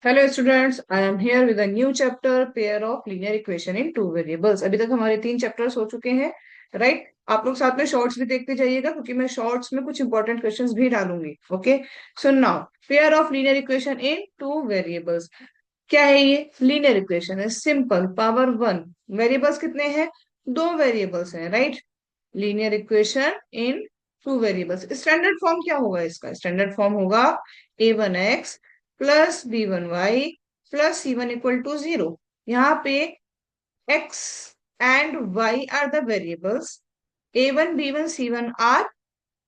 Hello students, I am here with a new chapter pair of linear equation in two variables. अभी तक हमारे 3 chapters हो चुके हैं, राइट। आप लोग साथ में शॉर्ट्स भी देखते जाइएगा क्योंकि मैं शॉर्ट्स में कुछ इंपॉर्टेंट क्वेश्चंस भी डालूंगी। Okay, so now pair of linear equation in two variables. क्या है ये? लीनियर इक्वेशन है, सिंपल, पावर वन। वेरिएबल्स कितने हैं? दो वेरिएबल्स हैं, right. Linear equation in two variables. Standard form क्या होगा इसका? स्टैंडर्ड फॉर्म होगा a1x plus b1y plus c1 equal to 0। यहाँ पे x and y are the variables, a1 b1 c1 are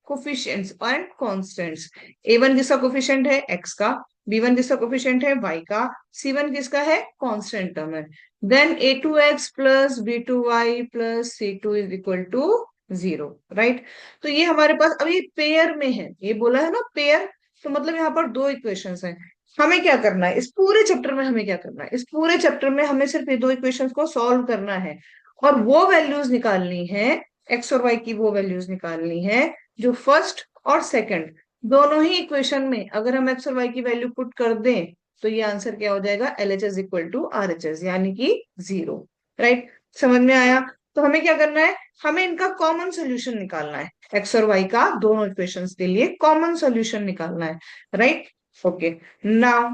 coefficients and constants. a1 किसका coefficient है? x का। b1 किसका कोफिशिएंट है? y का। c1 किसका है? कांस्टेंट टर्म है। Then a2x plus b2y plus c2 is equal to 0, right. तो ये हमारे पास अभी पेयर में है, ये बोला है ना पेयर, तो मतलब यहाँ पर दो इक्वेशंस हैं। हमें क्या करना है इस पूरे चैप्टर में? हमें क्या करना है इस पूरे चैप्टर में? हमें सिर्फ ये दो इक्वेशंस को सॉल्व करना है और वो वैल्यूज निकालनी है, एक्स और वाई की वो वैल्यूज निकालनी है जो फर्स्ट और सेकंड दोनों ही इक्वेशन में अगर हम एक्स और वाई की वैल्यू पुट कर दें तो ये आंसर क्या हो जाएगा? L H S equal to R H S, यानी कि 0, राइट। समझ में आया? तो हमें क्या करना है? हमें इनका कॉमन सोल्यूशन निकालना है। एक्स और वाई का दोनों इक्वेशंस के लिए कॉमन सोल्यूशन निकालना है, राइट। ओके, नाउ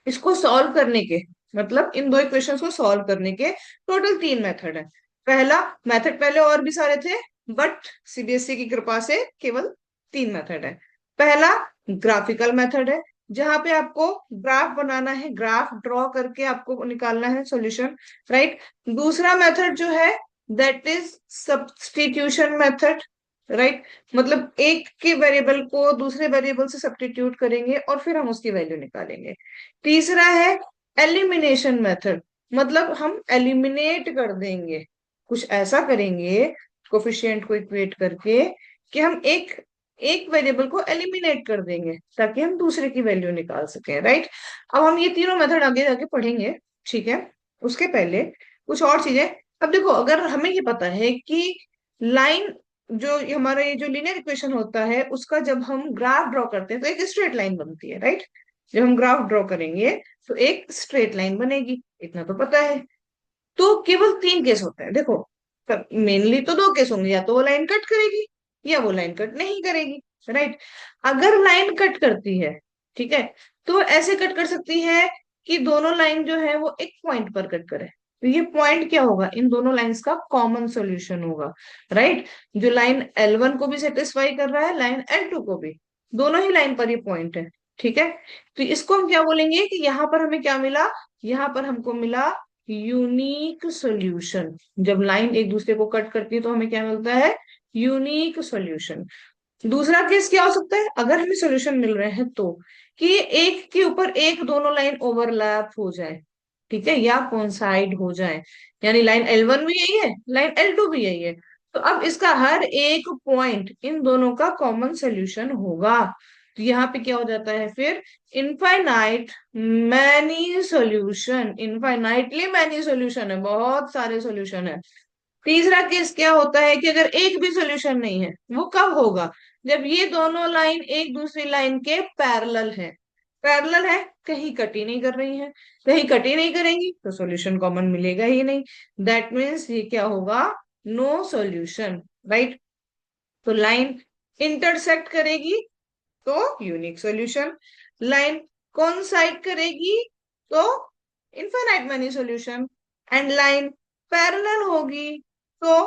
इसको सॉल्व करने के मतलब इन दो इक्वेशंस को सॉल्व करने के टोटल 3 मेथड है। पहला मेथड, पहले और भी सारे थे बट सीबीएसई की कृपा से केवल 3 मेथड है। पहला ग्राफिकल मेथड है, जहां पे आपको ग्राफ बनाना है, ग्राफ ड्रॉ करके आपको निकालना है सॉल्यूशन, राइट। दूसरा मेथड जो है that is substitution method, right. मतलब एक के वेरिएबल को दूसरे वेरिएबल से सब्स्टिट्यूट करेंगे और फिर हम उसकी वैल्यू निकालेंगे। तीसरा है एलिमिनेशन मेथड, मतलब हम एलिमिनेट कर देंगे, कुछ ऐसा करेंगे कोफिशिएंट को इक्वेट करके कि हम एक एक वेरिएबल को एलिमिनेट कर देंगे ताकि हम दूसरे की वैल्यू निकाल सकें, राइट। अब हम ये तीनों मेथड आगे जाके पढ़ेंगे, ठीक है। उसके पहले कुछ और चीजें। अब देखो, अगर हमें ये पता है कि लाइन, जो हमारा ये जो लीनियर इक्वेशन होता है उसका जब हम ग्राफ ड्रॉ करते हैं तो एक स्ट्रेट लाइन बनती है, राइट। जब हम ग्राफ ड्रॉ करेंगे तो एक स्ट्रेट लाइन बनेगी, इतना तो पता है। तो केवल 3 केस होते हैं, देखो। मेनली तो 2 केस होंगे, या तो वो लाइन कट करेगी या वो लाइन कट नहीं करेगी, राइट। अगर लाइन कट करती है, ठीक है, तो ऐसे कट कर सकती है कि दोनों लाइन जो है वो एक पॉइंट पर कट करे। तो ये पॉइंट क्या होगा? इन दोनों लाइंस का कॉमन सॉल्यूशन होगा, राइट। जो लाइन L1 को भी सेटिस्फाई कर रहा है, लाइन L2 को भी, दोनों ही लाइन पर ये पॉइंट है, ठीक है। तो इसको हम क्या बोलेंगे कि यहाँ पर हमें क्या मिला? यहाँ पर हमको मिला यूनिक सॉल्यूशन। जब लाइन एक दूसरे को कट करती है तो हमें क्या मिलता है? Unique solution. दूसरा केस क्या हो सकता है अगर हमें सॉल्यूशन मिल रहे हैं तो? कि एक के ऊपर एक दोनों लाइन ओवरलैप हो जाए, ठीक है, या कोइंसाइड हो जाए, यानी लाइन L1 भी यही है, लाइन L2 भी यही है। तो अब इसका हर एक पॉइंट इन दोनों का कॉमन सोल्यूशन होगा। तो यहाँ पे क्या हो जाता है फिर? Infinite many solution, infinitely many solution है, बहुत सारे सॉल्यूशन है। तीसरा केस क्या होता है कि अगर एक भी सॉल्यूशन नहीं है, वो कब होगा? जब ये दोनों लाइन एक दूसरी लाइन के पैरेलल है। पैरेलल है, कहीं कटी नहीं कर रही है, कहीं कटी नहीं करेंगी तो सॉल्यूशन कॉमन मिलेगा ही नहीं। दैट मीन्स ये क्या होगा? No solution, right. तो लाइन इंटरसेक्ट करेगी तो यूनिक सॉल्यूशन, लाइन कोइंसाइड करेगी तो infinite many solution, and line parallel होगी तो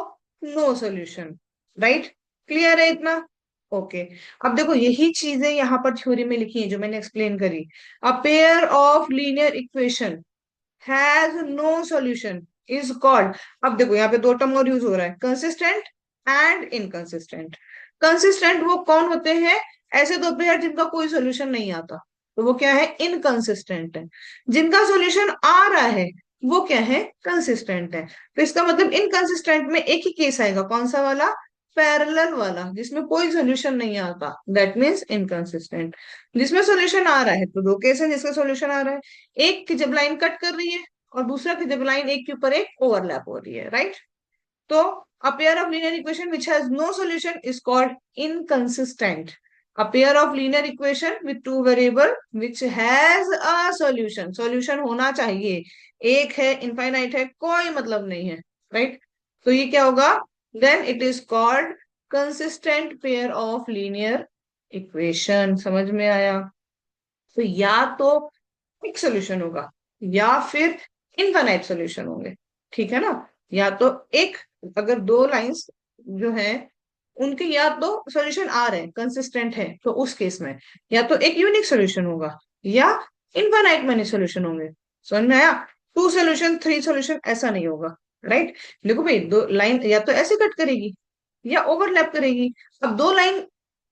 नो सॉल्यूशन, राइट। क्लियर है इतना? ओके। अब देखो, यही चीजें यहाँ पर थ्योरी में लिखी है जो मैंने एक्सप्लेन करी। A pair of linear equation has no solution is called. अब देखो यहाँ पे दो टर्म और यूज हो रहा है, कंसिस्टेंट एंड इनकंसिस्टेंट। कंसिस्टेंट वो कौन होते हैं? ऐसे दो पेयर जिनका कोई सॉल्यूशन नहीं आता, तो वो क्या है? इनकंसिस्टेंट है। जिनका सॉल्यूशन आ रहा है वो क्या है? कंसिस्टेंट है। तो इसका मतलब इनकंसिस्टेंट में एक ही केस आएगा, कौन सा वाला? पैरेलल वाला, जिसमें कोई सॉल्यूशन नहीं आता, दैट मीन्स इनकंसिस्टेंट। जिसमें सॉल्यूशन आ रहा है तो 2 केस है जिसका सॉल्यूशन आ रहा है, एक की जब लाइन कट कर रही है और दूसरा की जब लाइन एक के ऊपर एक ओवरलैप हो रही है, राइट। तो a pair of linear equation which has no solution is called inconsistent, a pair of linear equation with two variable which has a solution, solution होना चाहिए, एक है इनफाइनाइट है कोई मतलब नहीं है, राइट? तो ये क्या होगा? Then it is called consistent pair of linear equation. समझ में आया? तो या तो एक सोल्यूशन होगा या फिर इनफाइनाइट सोल्यूशन होंगे, ठीक है ना? या तो एक, अगर दो लाइंस जो है उनके या तो सॉल्यूशन आ रहे हैं कंसिस्टेंट है तो उस केस में या तो एक यूनिक सॉल्यूशन होगा या इनफाइनाइट मैनी सॉल्यूशन होंगे। समझ में आया? टू सॉल्यूशन थ्री सॉल्यूशन ऐसा नहीं होगा, राइट? देखो भाई, दो लाइन या तो ऐसे कट करेगी या ओवरलैप करेगी। अब दो लाइन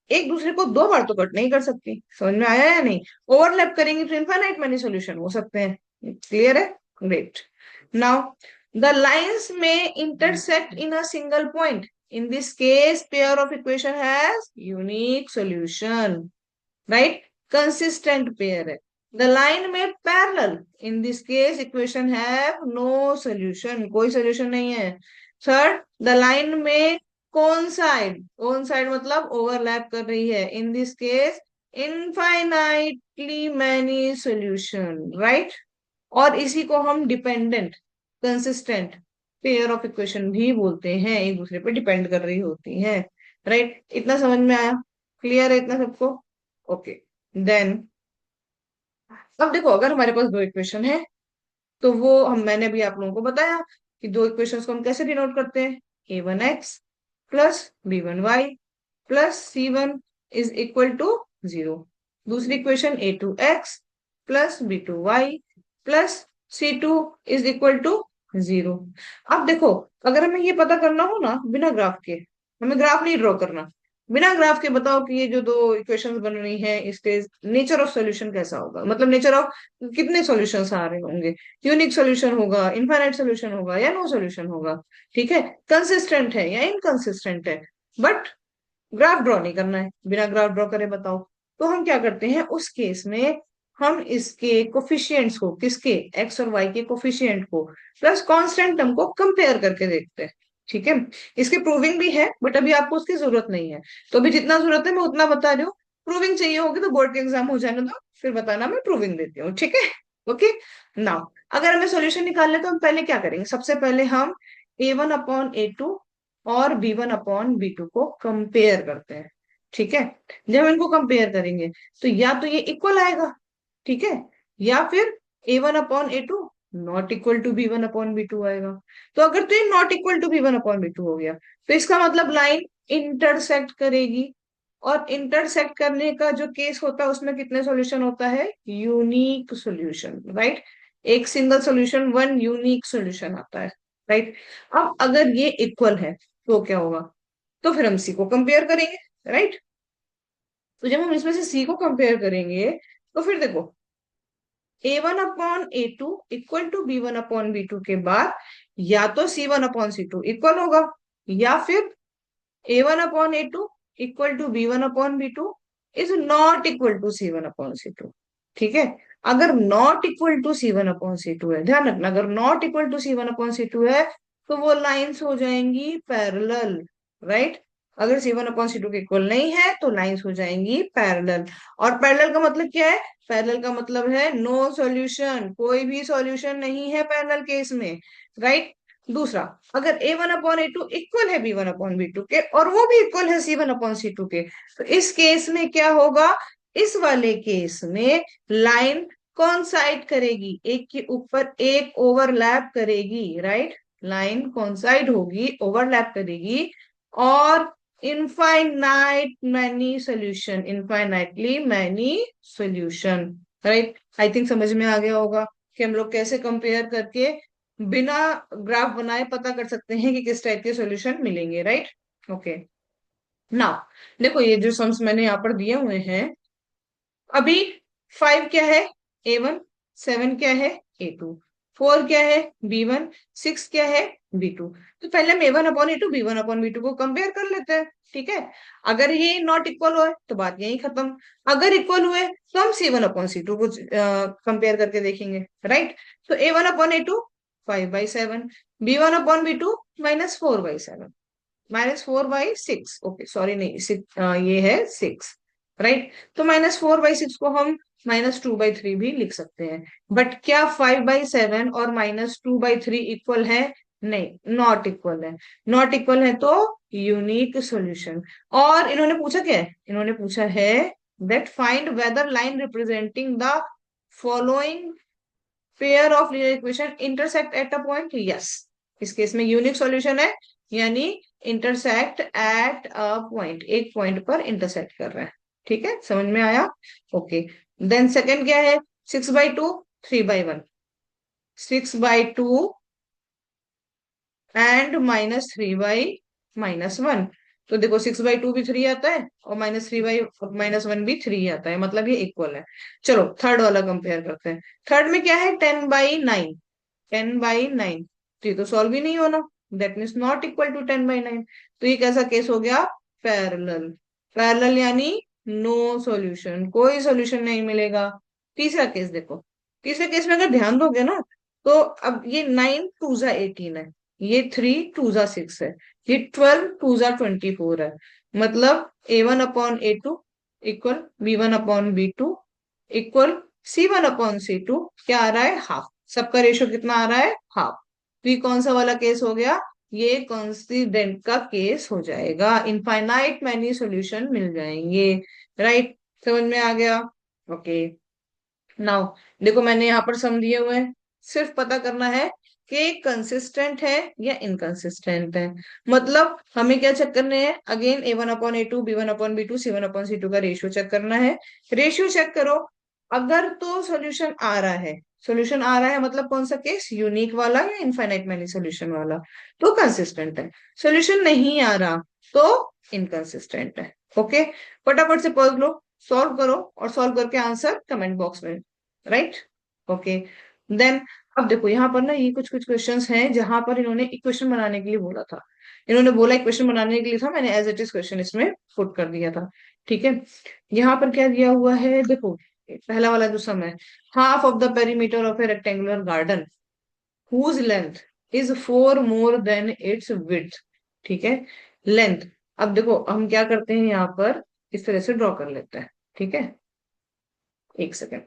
एक दूसरे को दो बार तो कट नहीं कर सकती। समझ में आया या नहीं? ओवरलैप करेंगे तो इनफाइनाइट मैनी सॉल्यूशन हो सकते हैं। क्लियर है? ग्रेट। नाउ द लाइंस में intersect in a single point, in this case pair of equation has unique solution, right? Consistent pair है। the line में parallel, in this case equation have no solution, कोई solution नहीं है। third, the line में coincide मतलब overlap कर रही है, in this case infinitely many solution, right? और इसी को हम dependent consistent pair of equation भी बोलते हैं, एक दूसरे पे डिपेंड कर रही होती हैं, राइट? इतना समझ में आया? क्लियर है इतना सबको? ओके। देन अब देखो, अगर हमारे पास दो इक्वेशन है तो वो हम मैंने भी आप लोगों को बताया कि दो इक्वेशंस को हम कैसे डिनोट करते हैं। a1x plus b1y plus c1 is equal to 0। दूसरी equation a2x plus b2y plus c2 is equal to 0। अब देखो, अगर हमें ये पता करना हो ना बिना ग्राफ के, हमें ग्राफ नहीं ड्रॉ करना, बिना ग्राफ के बताओ कि ये जो दो इक्वेशंस बन रही हैं इसके नेचर ऑफ सॉल्यूशन कैसा होगा, मतलब नेचर ऑफ कितने सॉल्यूशंस आ रहे होंगे, यूनिक सॉल्यूशन होगा, इनफाइनाइट सॉल्यूशन होगा या नो सॉल्यूशन होगा, ठीक है? कंसिस्टेंट है या इनकंसिस्टेंट है। बट ग्राफ ड्रॉ नहीं करना है, बिना ग्राफ ड्रॉ करे बताओ। तो हम क्या करते हैं उस केस में, हम इसके कोफिशिएंट्स को, किसके, एक्स और वाई के कोफिशिएंट को प्लस कांस्टेंट टर्म को कंपेयर करके देखते हैं, ठीक है? इसकी प्रूविंग भी है बट अभी आपको उसकी जरूरत नहीं है, तो अभी जितना जरूरत है मैं उतना बता रही हूँ। प्रूविंग चाहिए होगी तो बोर्ड के एग्जाम हो जाने दो, फिर बताना, मैं प्रूविंग देती हूँ, ठीक है? ओके। नाउ अगर हमें सॉल्यूशन निकालना है तो हम पहले क्या करेंगे, सबसे पहले हम a1/a2 और b1/b2 को कंपेयर करते हैं, ठीक है? जब हम इनको कंपेयर करेंगे तो या तो ये इक्वल आएगा, ठीक है, या फिर a1/a2 not equal to b1/b2 आएगा। तो अगर तो ये नॉट इक्वल टू b1/b2 हो गया तो इसका मतलब लाइन इंटरसेक्ट करेगी, और इंटरसेक्ट करने का जो केस होता है उसमें कितने सॉल्यूशन होता है, यूनिक सॉल्यूशन, राइट? एक single solution, one unique solution आता है, राइट? अब अगर ये इक्वल है तो क्या होगा, तो फिर हम सी को कंपेयर करेंगे, राइट? तो जब हम इसमें से सी को कंपेयर करेंगे तो फिर देखो, a1/a2 इक्वल टू b1/b2 के बाद या तो c1/c2 इक्वल होगा या फिर a1/a2 equal to b1/b2 is not equal to c1/c2, ठीक है? अगर नॉट इक्वल टू c1/c2 है, ध्यान रखना, अगर नॉट इक्वल टू c1/c2 है तो वो लाइंस हो जाएंगी पैरेलल, राइट? अगर c1/c2 के इक्वल नहीं है तो लाइंस हो जाएंगी पैरेलल। और पैरेलल का मतलब क्या है? पैरेलल का मतलब है नो सॉल्यूशन, कोई भी सॉल्यूशन नहीं है पैरेलल केस में, राइट? दूसरा, अगर a1/a2 इक्वल है b1/b2 के और वो भी इक्वल है c1/c2 के, तो इस केस में क्या होगा, इस वाले केस में लाइन कॉन्साइड करेगी, एक के ऊपर एक ओवरलैप करेगी, राइट? लाइन कॉन्साइड होगी, ओवरलैप करेगी, और infinite many solution, infinitely many solution, right? I think समझ में आ गया होगा कि हम लोग कैसे कंपेयर करके बिना ग्राफ बनाए पता कर सकते हैं कि किस टाइप के सॉल्यूशन मिलेंगे, राइट? ओके। नाउ देखो, ये जो सम्स मैंने यहाँ पर दिए हुए हैं, अभी 5 क्या है, a1, 7 क्या है, a2, 4 क्या है, b1, 6 क्या है, b2। तो पहले हम a1/a2 b1/b2 को कंपेयर कर लेते हैं, ठीक है? अगर ये नॉट इक्वल हुआ तो बात यही खत्म। अगर इक्वल हुए तो हम c1/c2 को कंपेयर करके देखेंगे, राइट? तो a1/a2 5/7, b1/b2 -4/7, -4/6, ओके सॉरी नहीं, ये है 6, राइट। तो -4/6 को हम -2/3 भी लिख सकते हैं। बट क्या 5/7 और -2/3 इक्वल है? नहीं, नॉट इक्वल है। नॉट इक्वल है तो यूनिक सॉल्यूशन। और इन्होंने पूछा क्या है? इन्होंने पूछा है that find weather line representing the following pair of linear equation intersect at a point. Yes, इस केस में यूनिक सॉल्यूशन है, यानी इंटरसेक्ट एट अ पॉइंट, एक पॉइंट पर इंटरसेक्ट कर रहा है। ठीक है, समझ में आया? ओके। देन सेकंड क्या है? 6/2, 3/1। 6/2 एंड -3/-1। तो देखो 6/2 भी 3 आता है और -3/-1 भी 3 आता है, मतलब ये इक्वल है। चलो थर्ड वाला कंपेयर करते हैं। थर्ड में क्या है? 10/9। 10/9, तो ये तो सॉल्व ही नहीं होना। That means not equal to 10/9। तो ये कैसा केस हो गया? पैरेलल। पैरेलल यानी नो सॉल्यूशन, कोई सॉल्यूशन नहीं मिलेगा। तीसरा केस देखो। तीसरे केस में अगर ध्यान दोगे ना, तो अब ये 9 2 18 है, ये 3 2 6 है, ये 12 2 24 है। मतलब A1/A2 equal B1/B2 equal C1/C2। क्या आ रहा है? हाफ। सबका रेशियो कितना आ रहा है? हाफ। तो ये कौन सा वाला केस हो गया? ये कॉन्स्टिडेंट का केस हो जाएगा। इनफाइनाइट मैनी सॉल्यूशन मिल जाएंगे। राइट, समझ में आ गया? ओके। नाउ देखो, मैंने यहाँ पर सम दिए हुए हैं। सिर्फ पता करना है कि कंसिस्टेंट है या इनकंसिस्टेंट है। मतलब हमें क्या चेक करने हैं? अगेन A1/A2, B1/B2, C1/C2 का रेशियो चेक करना है। रेशियो चेक करो। अगर तो सॉल्यूशन आ रहा है, सॉल्यूशन आ रहा है मतलब कौन सा केस? यूनिक वाला या इनफाइनाइट मैनी सॉल्यूशन वाला, तो कंसिस्टेंट है। सॉल्यूशन नहीं आ रहा तो इनकंसिस्टेंट है। ओके, फटाफट से पढ़ लो, सॉल्व करो और सॉल्व करके आंसर कमेंट बॉक्स में। Right, okay. देन अब देखो यहाँ पर ना, ये कुछ कुछ क्वेश्चंस हैं जहां पर इन्होंने इक्वेशन बनाने के लिए बोला था। इन्होंने बोला इक्वेशन बनाने के लिए था, मैंने एज इट इज क्वेश्चन इसमें पुट कर दिया था। ठीक है, यहाँ पर क्या दिया हुआ है देखो। पहला वाला जो सम है, half of the perimeter of a rectangular garden whose length is 4 more than its width. ठीक है, लेंथ। अब देखो हम क्या करते हैं, यहाँ पर इस तरह से ड्रॉ कर लेते हैं। ठीक है, एक सेकेंड,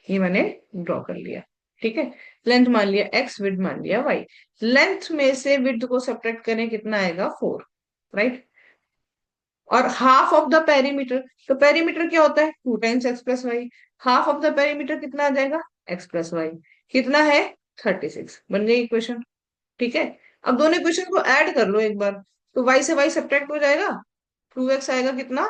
ये मैंने ड्रॉ कर लिया। ठीक है, लेंथ मान लिया एक्स, विड्थ मान लिया वाई। लेंथ में से विड्थ को सब्ट्रैक्ट करें, कितना आएगा? 4। राइट, और हाफ ऑफ द पेरीमीटर, तो पेरीमीटर क्या होता है? 2 times x + y। Half of the perimeter कितना आ जाएगा? x + y। कितना है? 36। बन गई इक्वेशन। ठीक है, अब दोनों इक्वेशन को ऐड कर लो एक बार, तो y से y सब्ट्रैक्ट हो जाएगा। 2x आएगा कितना?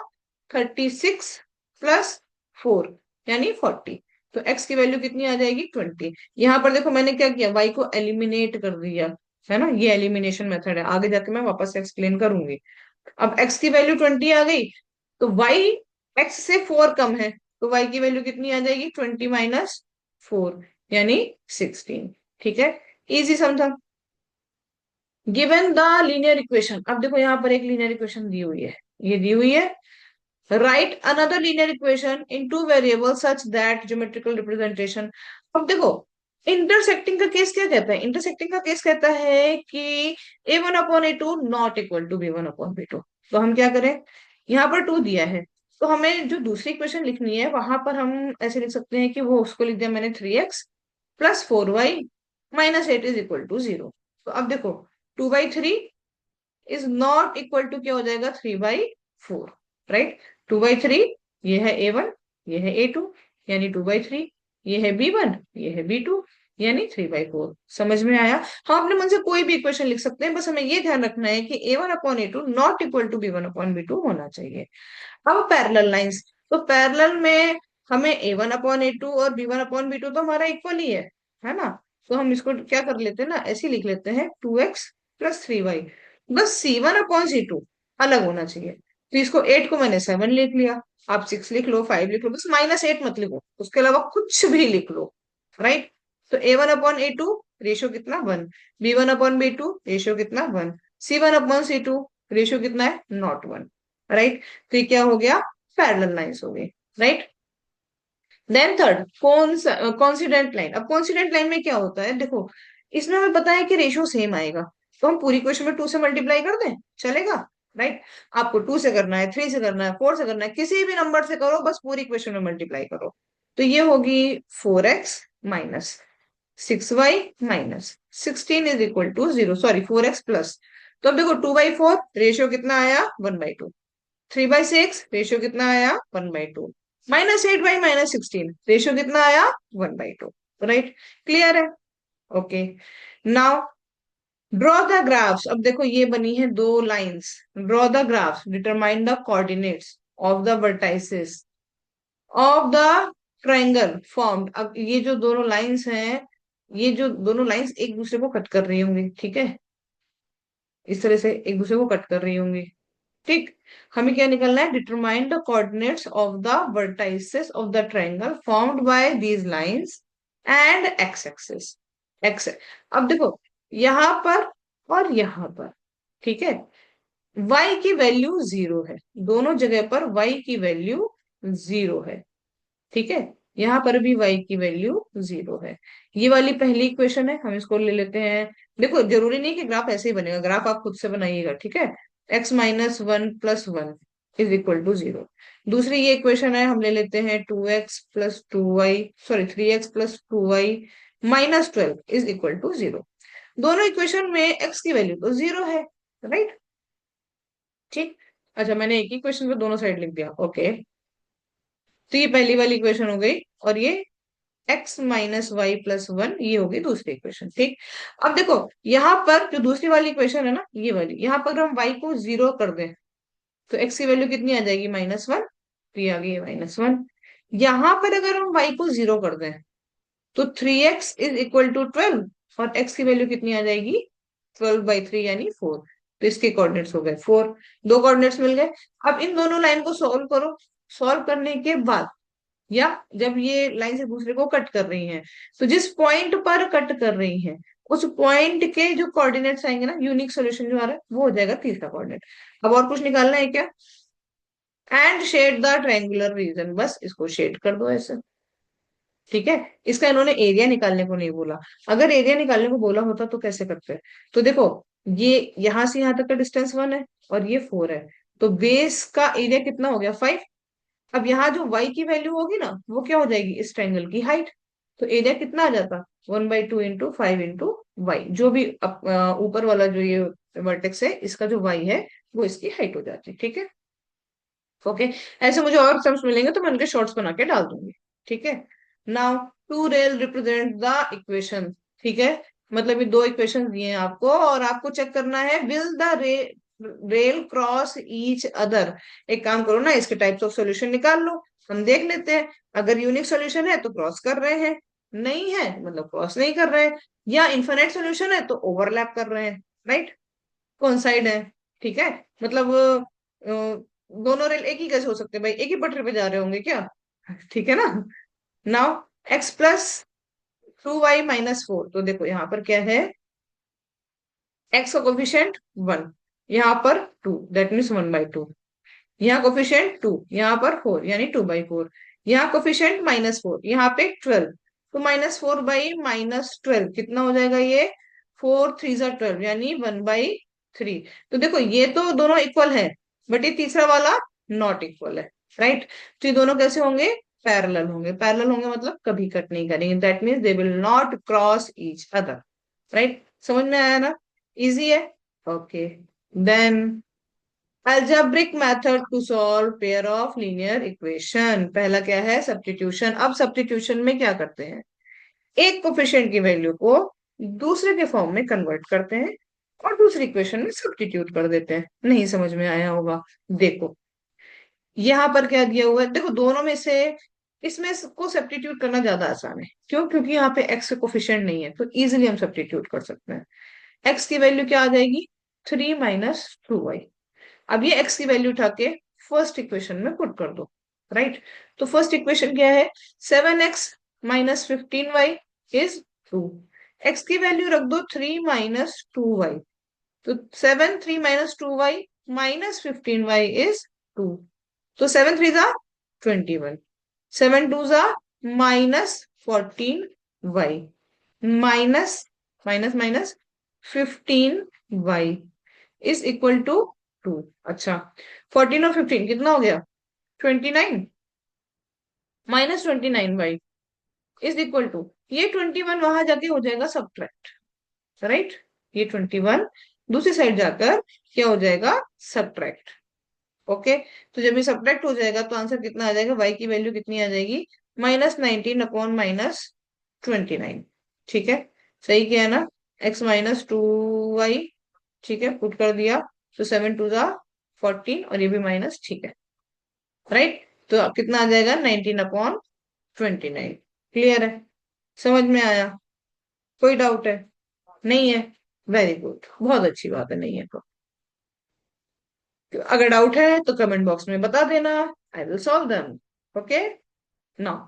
36 + 4 यानी 40। तो x की वैल्यू कितनी आ जाएगी? 20। यहाँ पर देखो मैंने क्या किया, y को एलिमिनेट कर दिया, है ना? ये एलिमिनेशन मेथड है, आगे जाके मैं वापस एक्सप्लेन करूंगी। अब x की वैल्यू 20 आ गई, तो y x से 4 कम है, तो y की वैल्यू कितनी आ जाएगी? 20 - 4 यानी 16। ठीक है, इजी समझा। गिवन द लीनियर इक्वेशन, अब देखो यहाँ पर एक लीनियर इक्वेशन दी हुई है, ये दी हुई है। Right another linear equation in two variable such that geometrical representation. अब देखो, इंटरसेक्टिंग का केस क्या कहता है? इंटरसेक्टिंग का केस कहता है कि A1/A2 not equal to B1/B2। तो हम क्या करें? यहाँ पर 2 दिया है, तो हमें जो दूसरी इक्वेशन लिखनी है वहां पर हम ऐसे लिख सकते हैं कि वो उसको लिख दिया मैंने 3x + 4y - 8 is equal to 0। तो अब देखो, 2/3 इज नॉट इक्वल टू क्या हो जाएगा? 3/4। राइट, 2/3, ये है A1, ये है A2, यानी 2/3, ये है B1, ये है B2, यानी 3/4। समझ में आया? हाँ, अपने मन से कोई भी इक्वेशन लिख सकते हैं, बस हमें ये ध्यान रखना है कि A1/A2 not equal to B1/B2 होना चाहिए। अब पैरेलल लाइंस, तो पैरेलल में हमें A1/A2 और B1/B2 तो हमारा इक्वल ही है ना? तो हम इसको क्या कर लेते हैं ना, ऐसे ही लिख लेते हैं 2x + 3y। बस C1/C2 अलग होना चाहिए। तो इसको 8 को मैंने 7 लिख लिया, आप 6 लिख लो, 5 लिख लो, बस -8 मत लिखो, उसके अलावा कुछ भी लिख लो। राइट, तो A1/A2 रेशियो कितना? 1। B1/B2 रेशियो कितना? 1। C1/C2 रेशियो कितना है? नॉट 1। राइट, तो ये क्या हो गया? पैरेलल लाइंस हो गई। Right, then third coincident line. अब कॉन्सिडेंट लाइन में क्या होता है देखो, इसमें हमें पता है कि रेशियो सेम आएगा, तो हम पूरी क्वेश्चन में 2 से मल्टीप्लाई कर दें, चलेगा? राइट। आपको 2 से करना है, 3 से करना है, 4 से करना है, किसी भी नंबर से करो, बस पूरी इक्वेशन में मल्टीप्लाई करो। तो ये होगी 4x minus 6y minus 16 = 0, sorry 4x plus. तो अब देखो 2/4 रेशियो कितना आया, 1/2। 3/6 रेशियो कितना आया, 1/2। -8/-16 रेशियो कितना आया, 1/2। राइट, क्लियर है। Okay, now draw the graphs. अब देखो ये बनी है दो lines. Draw the graphs, determine the coordinates of the vertices of the triangle formed. अब ये जो दोनों लाइंस हैं, ये जो दोनों लाइंस एक दूसरे को कट कर रही होंगी, ठीक है, इस तरह से एक दूसरे को कट कर रही होंगी। ठीक, हमें क्या निकलना है, determine the coordinates of the vertices of the triangle formed by these lines and x axis. X, अब देखो यहां पर और यहां पर, ठीक है, y की वैल्यू 0 है, दोनों जगह पर y की वैल्यू 0 है, ठीक है, यहाँ पर भी y की वैल्यू 0 है। ये वाली पहली इक्वेशन है, हम इसको ले लेते हैं। देखो जरूरी नहीं कि ग्राफ ऐसे ही बनेगा, ग्राफ आप खुद से बनाइएगा, ठीक है। x-1 + 1 = 0। दूसरी ये इक्वेशन है, हम ले लेते हैं 2x + 2y, sorry 3x + 2y -12 = 0। दोनों इक्वेशन में x की वैल्यू तो 0 है, राइट। ठीक, अच्छा मैंने एक ही क्वेश्चन पे दोनों साइड लिख दिया, ओके। तो ये पहली वाली इक्वेशन हो गई, और ये x-y + 1 ये होगी दूसरी इक्वेशन, ठीक। अब देखो यहाँ पर जो दूसरी वाली इक्वेशन है ना, ये वाली, यहाँ पर अगर हम y को 0 कर दें तो x की वैल्यू कितनी आ जाएगी, -1। तो ये आ गई -1। यहाँ पर अगर हम y को 0 कर दें तो 3x = 12, और x की वैल्यू कितनी आ जाएगी, 12/3 यानी 4। तो इसके कोऑर्डिनेट्स हो गए 4, दो कोऑर्डिनेट्स मिल गए। अब इन दोनों लाइन को सॉल्व करो। सॉल्व करने के बाद, या जब ये लाइन से दूसरे को कट कर रही हैं, तो जिस पॉइंट पर कट कर रही हैं उस पॉइंट के जो कोऑर्डिनेट्स आएंगे ना, यूनिक सॉल्यूशन जो आ रहा है वो हो जाएगा तीसरा कोऑर्डिनेट। अब और कुछ निकालना है क्या, and shade the triangular region, बस इसको शेड कर दो ऐसे, ठीक है। इसका इन्होंने एरिया निकालने को नहीं बोला, अगर एरिया निकालने को बोला होता तो कैसे करते हैं। तो देखो ये यहां से यहां तक का डिस्टेंस 1 है और ये 4 है, तो बेस का एरिया कितना हो गया, 5। अब यहाँ जो y की वैल्यू होगी ना, वो क्या हो जाएगी, इस ट्रायंगल की हाइट। तो एरिया कितना आ जाता, 1/2 × 5 × y, जो भी ऊपर वाला जो ये वर्टेक्स है इसका जो y है वो इसकी हाइट हो जाती है, ठीक है। ओके, ऐसे मुझे और सम्स मिलेंगे तो मैं उनके शॉर्ट्स बना के डाल दूंगी, ठीक है। नाउ टू रेल रिप्रेजेंट द इक्वेशन, ठीक है, मतलब ये दो इक्वेशन दिए हैं आपको और आपको चेक करना है, will the rail cross each other. एक काम करो ना, इसके टाइप्स ऑफ सॉल्यूशन निकाल लो, हम देख लेते हैं। अगर यूनिक सॉल्यूशन है तो क्रॉस कर रहे हैं, नहीं है मतलब क्रॉस नहीं कर रहे हैं, या इन्फिनिट सॉल्यूशन है तो ओवरलैप कर रहे हैं, राइट, कौन साइड है, ठीक है। मतलब दोनों रेल एक ही कैसे हो सकते हैं भाई, एक ही पटरी पे जा रहे होंगे क्या, ठीक है ना। नाउ x + 2y - 4, तो देखो यहाँ पर क्या है, x का कोफिशिएंट 1, यहाँ पर 2, दैट मीन्स 1/2। यहाँ कोफिशिएंट 2, यहाँ पर 4 यानी 2/4। यहाँ कोफिशिएंट -4, यहाँ पे 12, तो -4/-12 कितना हो जाएगा ये, 4 3 = 12 यानी 1/3। तो देखो ये तो दोनों इक्वल है, बट ये तीसरा वाला नॉट इक्वल है, राइट। तो ये दोनों कैसे होंगे, पैरेलल होंगे। पैरेलल होंगे मतलब कभी कट नहीं करेंगे, that means they will not cross each other, right. समझ में आया ना, इजी है। Okay, then algebraic method to solve pair of linear equation। पहला क्या है, सब्स्टिट्यूशन। अब सब्स्टिट्यूशन में क्या करते हैं, एक कोफिशिएंट की वैल्यू को दूसरे के फॉर्म में कन्वर्ट करते हैं और दूसरी इक्वेशन में सब्स्टिट्यूट कर देते हैं। नहीं समझ में आया होगा, देखो यहाँ पर क्या दिया हुआ है, देखो दोनों में से इसमें को सब्स्टिट्यूट करना ज्यादा आसान है, क्यों, क्योंकि यहाँ पे एक्स कोफिशिएंट नहीं है, तो इजिली हम सब्स्टिट्यूट कर सकते हैं। एक्स की वैल्यू क्या आ जाएगी, 3 - 2y। अब ये x की वैल्यू उठा के फर्स्ट इक्वेशन में पुट कर दो, राइट। तो फर्स्ट इक्वेशन क्या है, 7x - 15y इज 2। x की वैल्यू रख दो 3 - 2y, तो 7 3 - 2y -15y इज 2। तो 7 3 = 21, 7 2 -14y minus minus minus 15y is equal to two. अच्छा, 14 और 15 कितना हो गया? 29। -29 इज इक्वल टू, ये 21 वहां जाके हो जाएगा सब्ट्रैक्ट, राइट। ये 21 दूसरी साइड जाकर क्या हो जाएगा? सब्ट्रैक्ट। ओके, तो जब ये सब्ट्रैक्ट हो जाएगा तो आंसर कितना आ जाएगा? वाई की वैल्यू कितनी आ जाएगी? -19 अपॉन -29। ठीक है, सही किया है ना? x-2y। ठीक है, पुट कर दिया, तो 7 2 ज़ा 14, और ये भी माइनस, ठीक है, राइट। तो अब कितना आ जाएगा? 19/29। क्लियर है? समझ में आया? कोई डाउट है? नहीं है? वेरी गुड, बहुत अच्छी बात है, नहीं है तो अगर डाउट है तो कमेंट बॉक्स में बता देना, आई will solve them. Okay, now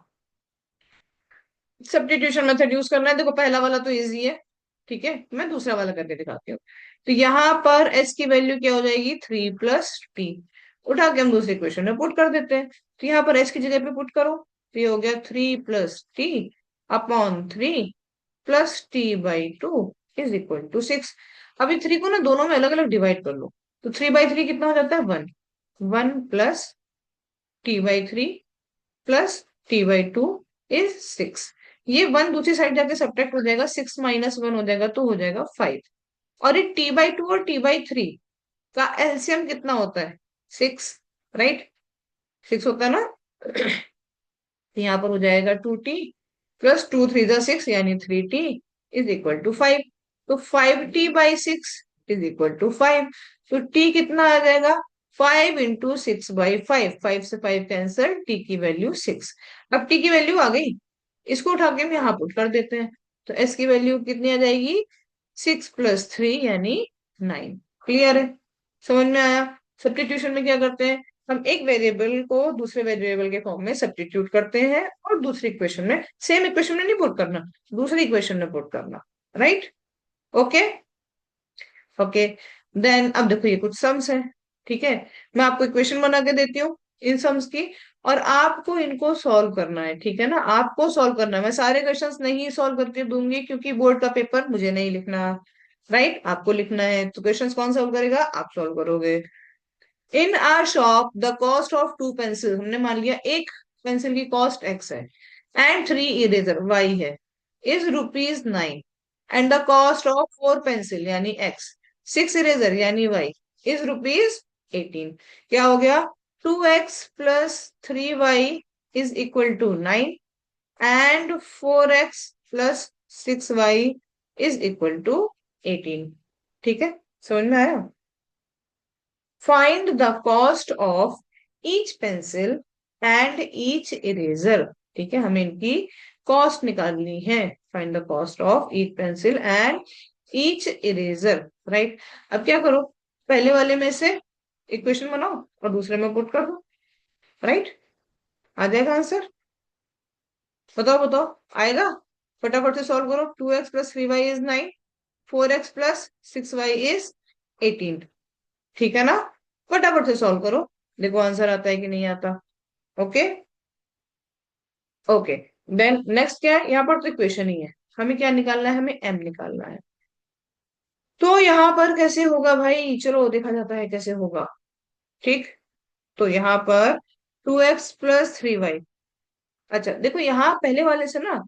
substitution method use करना है। देखो पहला वाला तो इजी है, ठीक है, मैं दूसरा वाला करके दिखाती हूँ। तो यहाँ पर एस की वैल्यू क्या हो जाएगी? 3 + t। उठा के हम दूसरे इक्वेशन में पुट कर देते हैं। तो यहाँ पर एस की जगह पे पुट करो, तो ये हो गया 3 + t/3 + t/2 is equal to 6। अभी 3 को ना दोनों में अलग अलग डिवाइड कर लो, तो 3/3 कितना हो जाता है? 1। 1 + t/3 + t/2 इज 6। ये 1 दूसरी साइड जाके सब्ट्रैक्ट हो जाएगा, 6 - 1 हो जाएगा, तो हो जाएगा 5। और ये t/2 और t/3 का एलसीएम कितना होता है? 6, राइट। 6 होता है ना? तो यहाँ पर हो जाएगा 2t + 2 3 ज़ा 6 यानी 3t इज इक्वल टू 5। तो 5t/6 इज इक्वल टू 5। तो t कितना आ जाएगा? 5 × 6/5। 5 से 5 कैंसल, t की वैल्यू 6। अब t की वैल्यू आ गई, इसको उठा के हम यहाँ पुट कर देते हैं। तो s की वैल्यू कितनी आ जाएगी? 6 + 3 यानी 9। क्लियर है? समझ में आया? सब्स्टिट्यूशन में क्या करते हैं? हम एक वेरिएबल को दूसरे वेरिएबल के फॉर्म में सब्स्टिट्यूट करते हैं, और दूसरी इक्वेशन में, सेम इक्वेशन में नहीं पुट करना, दूसरी इक्वेशन में पुट करना, राइट। Okay, okay. देन अब देखो ये कुछ सम्स है, ठीक है। मैं आपको इक्वेशन बना के देती हूँ इन सम्स की, और आपको इनको सॉल्व करना है, ठीक है ना? आपको सॉल्व करना है। मैं सारे क्वेश्चंस नहीं सॉल्व करके दूंगी, क्योंकि बोर्ड का पेपर मुझे नहीं लिखना, राइट, आपको लिखना है। तो क्वेश्चंस कौन सॉल्व करेगा? आप सॉल्व करोगे। In our shop the cost of 2 pencil, हमने मान लिया एक पेंसिल की कॉस्ट x है, एंड 3 इरेजर y है, is ₹9। And the cost of 4 pencil यानी x, 6 इरेजर यानी y इज ₹18। क्या हो गया? 2x + 3y is equal to 9, and 4x + 6y is equal to 18। ठीक है, समझ में आया? Find the cost of each pencil and each eraser. ठीक है, हमें इनकी कॉस्ट निकालनी है। Find the cost of each pencil and each eraser, right. अब क्या करो? पहले वाले में से इक्वेशन बनाओ और दूसरे में पुट कर दो, राइट। आ जाएगा आंसर? बताओ बताओ, आएगा? फटाफट से सॉल्व करो। 2x + 3y is 9, 4x + 6y is 18। ठीक है ना? फटाफट से सॉल्व करो, देखो आंसर आता है कि नहीं आता। Okay, okay. देन नेक्स्ट क्या है? यहाँ पर तो इक्वेशन ही है, हमें क्या निकालना है? हमें m निकालना है। तो यहाँ पर कैसे होगा भाई? चलो देखा जाता है कैसे होगा। ठीक, तो यहाँ पर 2x + 3y। अच्छा देखो, यहाँ पहले वाले से ना,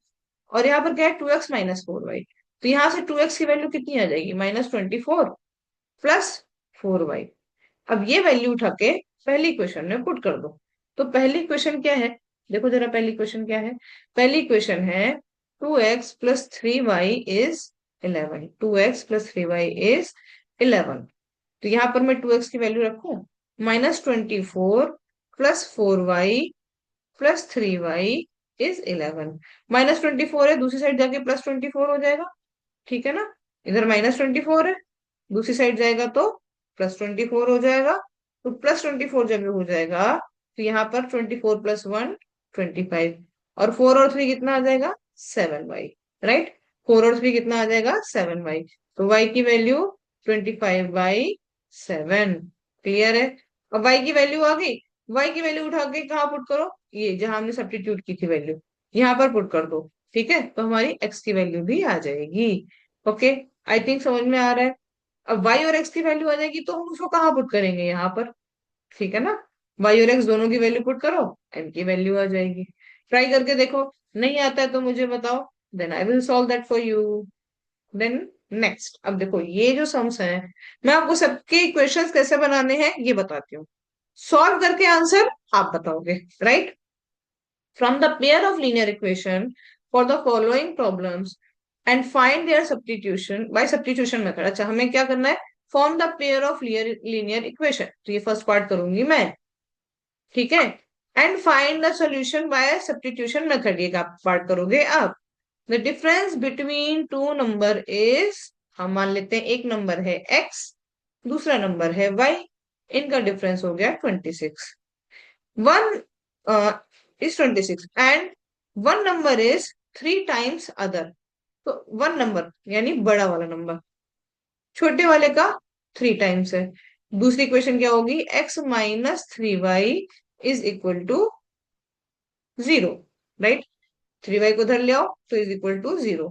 और यहाँ पर क्या है? 2x - 4y। तो यहाँ से 2x की वैल्यू कितनी आ जाएगी? -24 + 4y। अब ये वैल्यू उठा के पहली क्वेश्चन में पुट कर दो। तो पहली क्वेश्चन क्या है? देखो जरा, पहली क्वेश्चन क्या है? पहली क्वेश्चन है 2x + 3y is 11। 2x + 3y is 11। तो यहाँ पर मैं 2x की वैल्यू रखूं, -24 + 4y + 3y इज 11। -24 है, दूसरी साइड जाके +24 हो जाएगा, ठीक है ना? इधर -24 है, दूसरी साइड जाएगा तो +24 हो जाएगा। तो +24 जब हो जाएगा, तो यहाँ पर 24 + 1 25, और 4 और 3 कितना आ जाएगा? 7y, right. 4 और 3 कितना आ जाएगा? 7y। तो y की वैल्यू 25/7। क्लियर है? अब y की वैल्यू आ गई। y की वैल्यू उठा के कहाँ पुट करो? ये जहां हमने सब्स्टिट्यूट की थी वैल्यू, यहाँ पर पुट कर दो। ठीक है, तो हमारी x की वैल्यू भी आ जाएगी। ओके, आई थिंक समझ में आ रहा है। अब y और x की वैल्यू आ जाएगी तो हम उसको कहाँ पुट करेंगे, यहाँ पर। ठीक है ना, y और x दोनों की वैल्यू पुट करो, m की वैल्यू आ जाएगी। ट्राई करके देखो, नहीं आता है तो मुझे बताओ, then I will solve that for you. Then next, अब देखो ये जो सम्स हैं, मैं आपको सबके इक्वेशंस कैसे बनाने हैं ये बताती हूँ। सॉल्व करके आंसर आप बताओगे, right. From the pair of linear equation for the following problems and find their substitution by substitution method. अच्छा, हमें क्या करना है, form the pair of linear equation, तो ये फर्स्ट पार्ट करूंगी मैं। ठीक है, and find the solution by substitution method, ये आप पार्ट करोगे आप। The difference between two number is, हम मान लेते हैं एक नंबर है x, दूसरा नंबर है y, इनका डिफरेंस हो गया 26। One is 26 and one number is three times other. तो वन नंबर यानी बड़ा वाला नंबर, छोटे वाले का थ्री टाइम्स है। दूसरी इक्वेशन क्या होगी, x minus three Y is equal to zero, right. Three Y को उधर ले आओ तो इज इक्वल टू जीरो।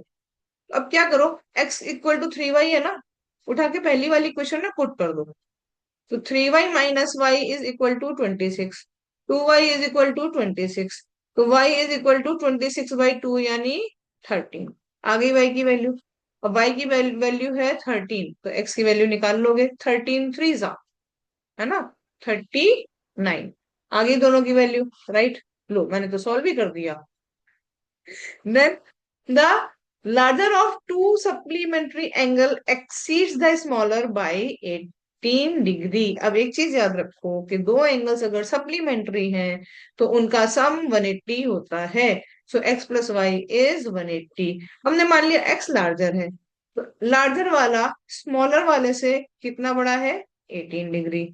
अब क्या करो, x equal to three Y है ना, उठा के पहली वाली इक्वेशन में पुट कर दो। तो three Y minus Y is equal to 26, two Y is equal to 26, तो y इज इक्वल टू 26/2 यानी 13। आ गई y की वैल्यू। अब y की वैल्यू है 13, तो x की वैल्यू निकाल लोगे, 13 थ्री जा, है ना, 39। आ गई दोनों की वैल्यू, राइट। लो मैंने तो सॉल्व भी कर दिया। Then the larger of two supplementary angle exceeds the smaller by 18 degree. अब एक चीज याद रखो कि दो एंगल्स अगर सप्लीमेंट्री हैं तो उनका सम 180 होता है। सो x प्लस वाई इज 180। हमने मान लिया x लार्जर है, तो लार्जर वाला स्मॉलर वाले से कितना बड़ा है, 18 डिग्री।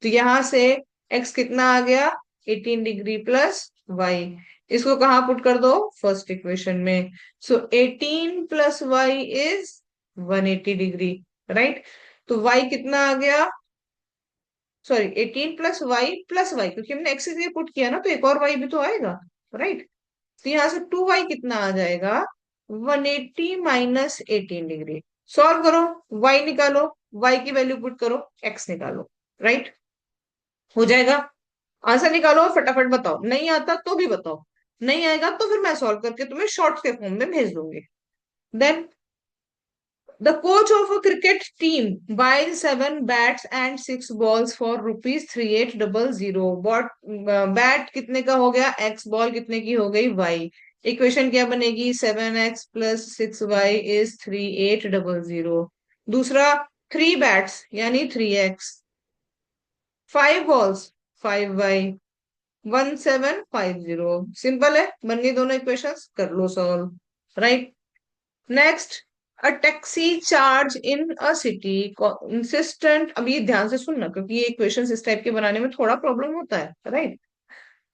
तो यहां से x कितना आ गया, 18 डिग्री प्लस वाई। इसको कहाँ पुट कर दो, फर्स्ट इक्वेशन में। So 18 plus Y is 180 degree, right. तो y कितना आ गया, सॉरी 18 प्लस वाई क्योंकि हमने एक्स इसलिए पुट किया ना, तो एक और y भी तो आएगा, राइट। तो यहाँ से 2y कितना आ जाएगा, 180 माइनस 18 डिग्री। सॉल्व करो, y निकालो, y की वैल्यू पुट करो, x निकालो, राइट। हो जाएगा। आंसर निकालो और फटाफट बताओ, नहीं आता तो भी बताओ, नहीं आएगा तो फिर मैं सॉल्व करके तुम्हें शॉर्ट्स के फॉर्म में भेज दूंगी। Then the coach of a cricket team buy seven bats and six balls for ₹3800। Bought bat कितने का हो गया x, बॉल कितने की हो गई y। इक्वेशन क्या बनेगी, 7x प्लस 6y इज 3800। दूसरा, थ्री बैट्स यानी 3x, five balls 5y 1750। Simple है, बन गई दोनों इक्वेशंस, कर लो solve, right. Next, a taxi charge in a city consistent. अब ये ध्यान से सुनना क्योंकि ये इक्वेशंस इस टाइप के बनाने में थोड़ा प्रॉब्लम होता है, right.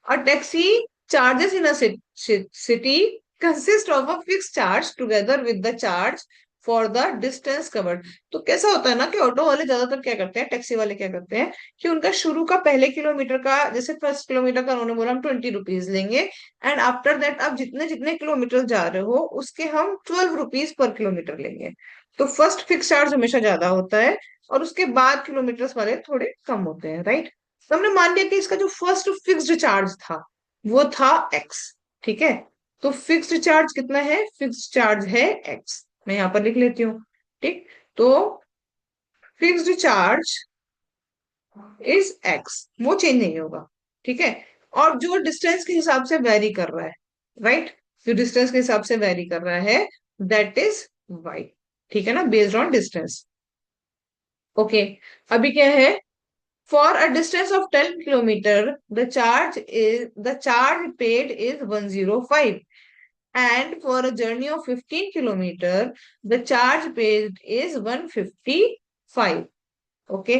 A taxi charges in a city consist of a fix charge together with the charge for the distance covered. तो कैसा होता है ना कि ऑटो वाले ज्यादातर क्या करते हैं, टैक्सी वाले क्या करते हैं कि उनका शुरू का पहले किलोमीटर का, जैसे फर्स्ट किलोमीटर का उन्होंने बोला हम 20 रुपीज लेंगे, एंड आफ्टर दैट आप जितने जितने किलोमीटर जा रहे हो उसके हम 12 रुपीज पर किलोमीटर लेंगे। तो फर्स्ट फिक्स चार्ज हमेशा ज्यादा होता है और उसके बाद किलोमीटर वाले थोड़े कम होते हैं, राइट। तो हमने मान लिया कि इसका जो फर्स्ट फिक्स्ड चार्ज था वो था एक्स, ठीक है। तो फिक्स्ड चार्ज कितना है, फिक्स्ड चार्ज है एक्स, मैं यहां पर लिख लेती हूँ, ठीक। तो फिक्स्ड चार्ज इज एक्स, वो चेंज नहीं होगा, ठीक है। और जो डिस्टेंस के हिसाब से वेरी कर रहा है, राइट, जो डिस्टेंस के हिसाब से वेरी कर रहा है दैट इज वाई, ठीक है ना, बेस्ड ऑन डिस्टेंस। ओके, अभी क्या है, for a distance of 10 kilometer, the charge paid is 105, and for a journey of 15 kilometer, the charge paid is 155. Okay,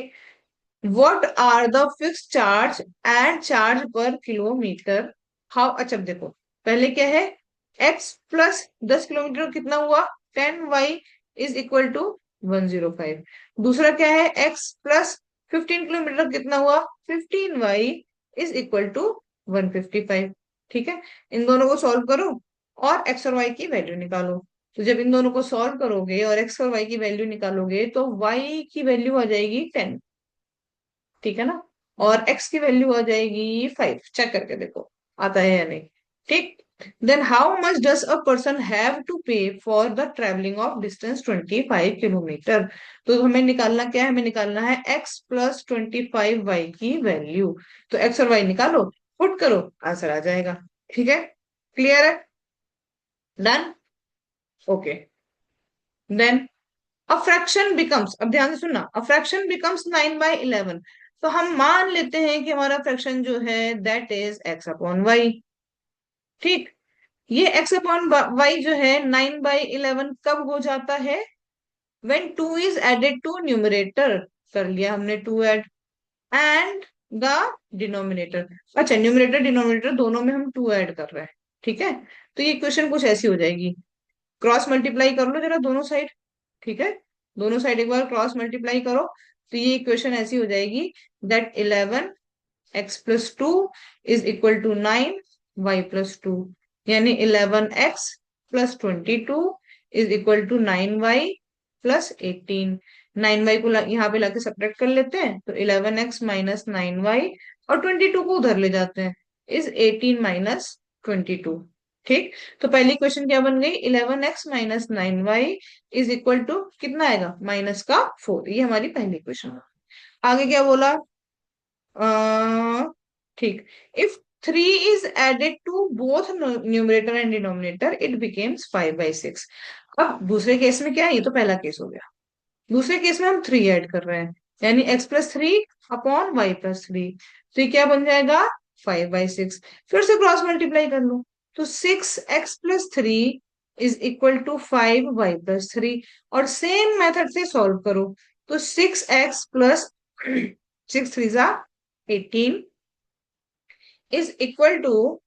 what are the fixed charge and charge per kilometer? How? अच्छा देखो, पहले क्या है, x plus 10 kilometre कितना हुआ, 10y is equal to 105। दूसरा क्या है, x प्लस 15 किलोमीटर कितना हुआ, 15y इज इक्वल टू 155। ठीक है, इन दोनों को सॉल्व करो और x और y की वैल्यू निकालो। तो जब इन दोनों को सॉल्व करोगे और एक्स और वाई की वैल्यू निकालोगे तो वाई की वैल्यू आ जाएगी 10, ठीक है ना, और एक्स की वैल्यू आ जाएगी 5। चेक करके देखो आता है या नहीं। ठीक। Then how much does a person have to pay for the travelling of distance 25 kilometre. तो हमें निकालना क्या है, हमें निकालना है एक्स प्लस 25 वाई की वैल्यू। तो एक्स और वाई निकालो, पुट करो, आंसर आ जाएगा। ठीक है, क्लियर है, done, okay. Then a fraction becomes, अब ध्यान से सुनना, अ फ्रैक्शन बिकम्स 9/11। तो हम मान लेते हैं कि हमारा फ्रैक्शन जो है that is X upon Y. ठीक। ये एक्स अपॉन वाई जो है 9/11 कब हो जाता है, when 2 is added to numerator. कर लिया हमने 2 ऐड, एंड द डिनोमिनेटर। अच्छा, न्यूमरेटर डिनोमिनेटर दोनों में हम 2 ऐड कर रहे हैं। ठीक है, तो ये क्वेश्चन कुछ ऐसी हो जाएगी, क्रॉस मल्टीप्लाई कर लो जरा दोनों साइड। ठीक है, दोनों साइड एक बार क्रॉस मल्टीप्लाई करो, तो ये इक्वेशन ऐसी हो जाएगी that 11x+2 is equal to 9y+2, यानी 11x+22 is equal to 9y+18। 9y को यहाँ पे लाके सब्ट्रैक्ट कर लेते हैं, तो 11x माइनस 9y, और 22 को उधर ले जाते हैं, इज 18 - 22। ठीक। तो पहली क्वेश्चन क्या बन गई, 11x minus 9y is equal to कितना आएगा, -4। ये हमारी पहली क्वेश्चन। आगे क्या बोला, ठीक, if 3 is added to both numerator and denominator it becomes 5/6। अब दूसरे केस में क्या है, ये तो पहला केस हो गया, दूसरे केस में हम 3 ऐड कर रहे हैं, यानी x+3 अपॉन y+3। तो ये क्या बन जाएगा, 5/6। फिर से क्रॉस मल्टीप्लाई कर लो, तो 6x+3 is equal to 5y+3, और सेम मेथड से सॉल्व करो, तो 6x plus 6 3 = 18 is equal to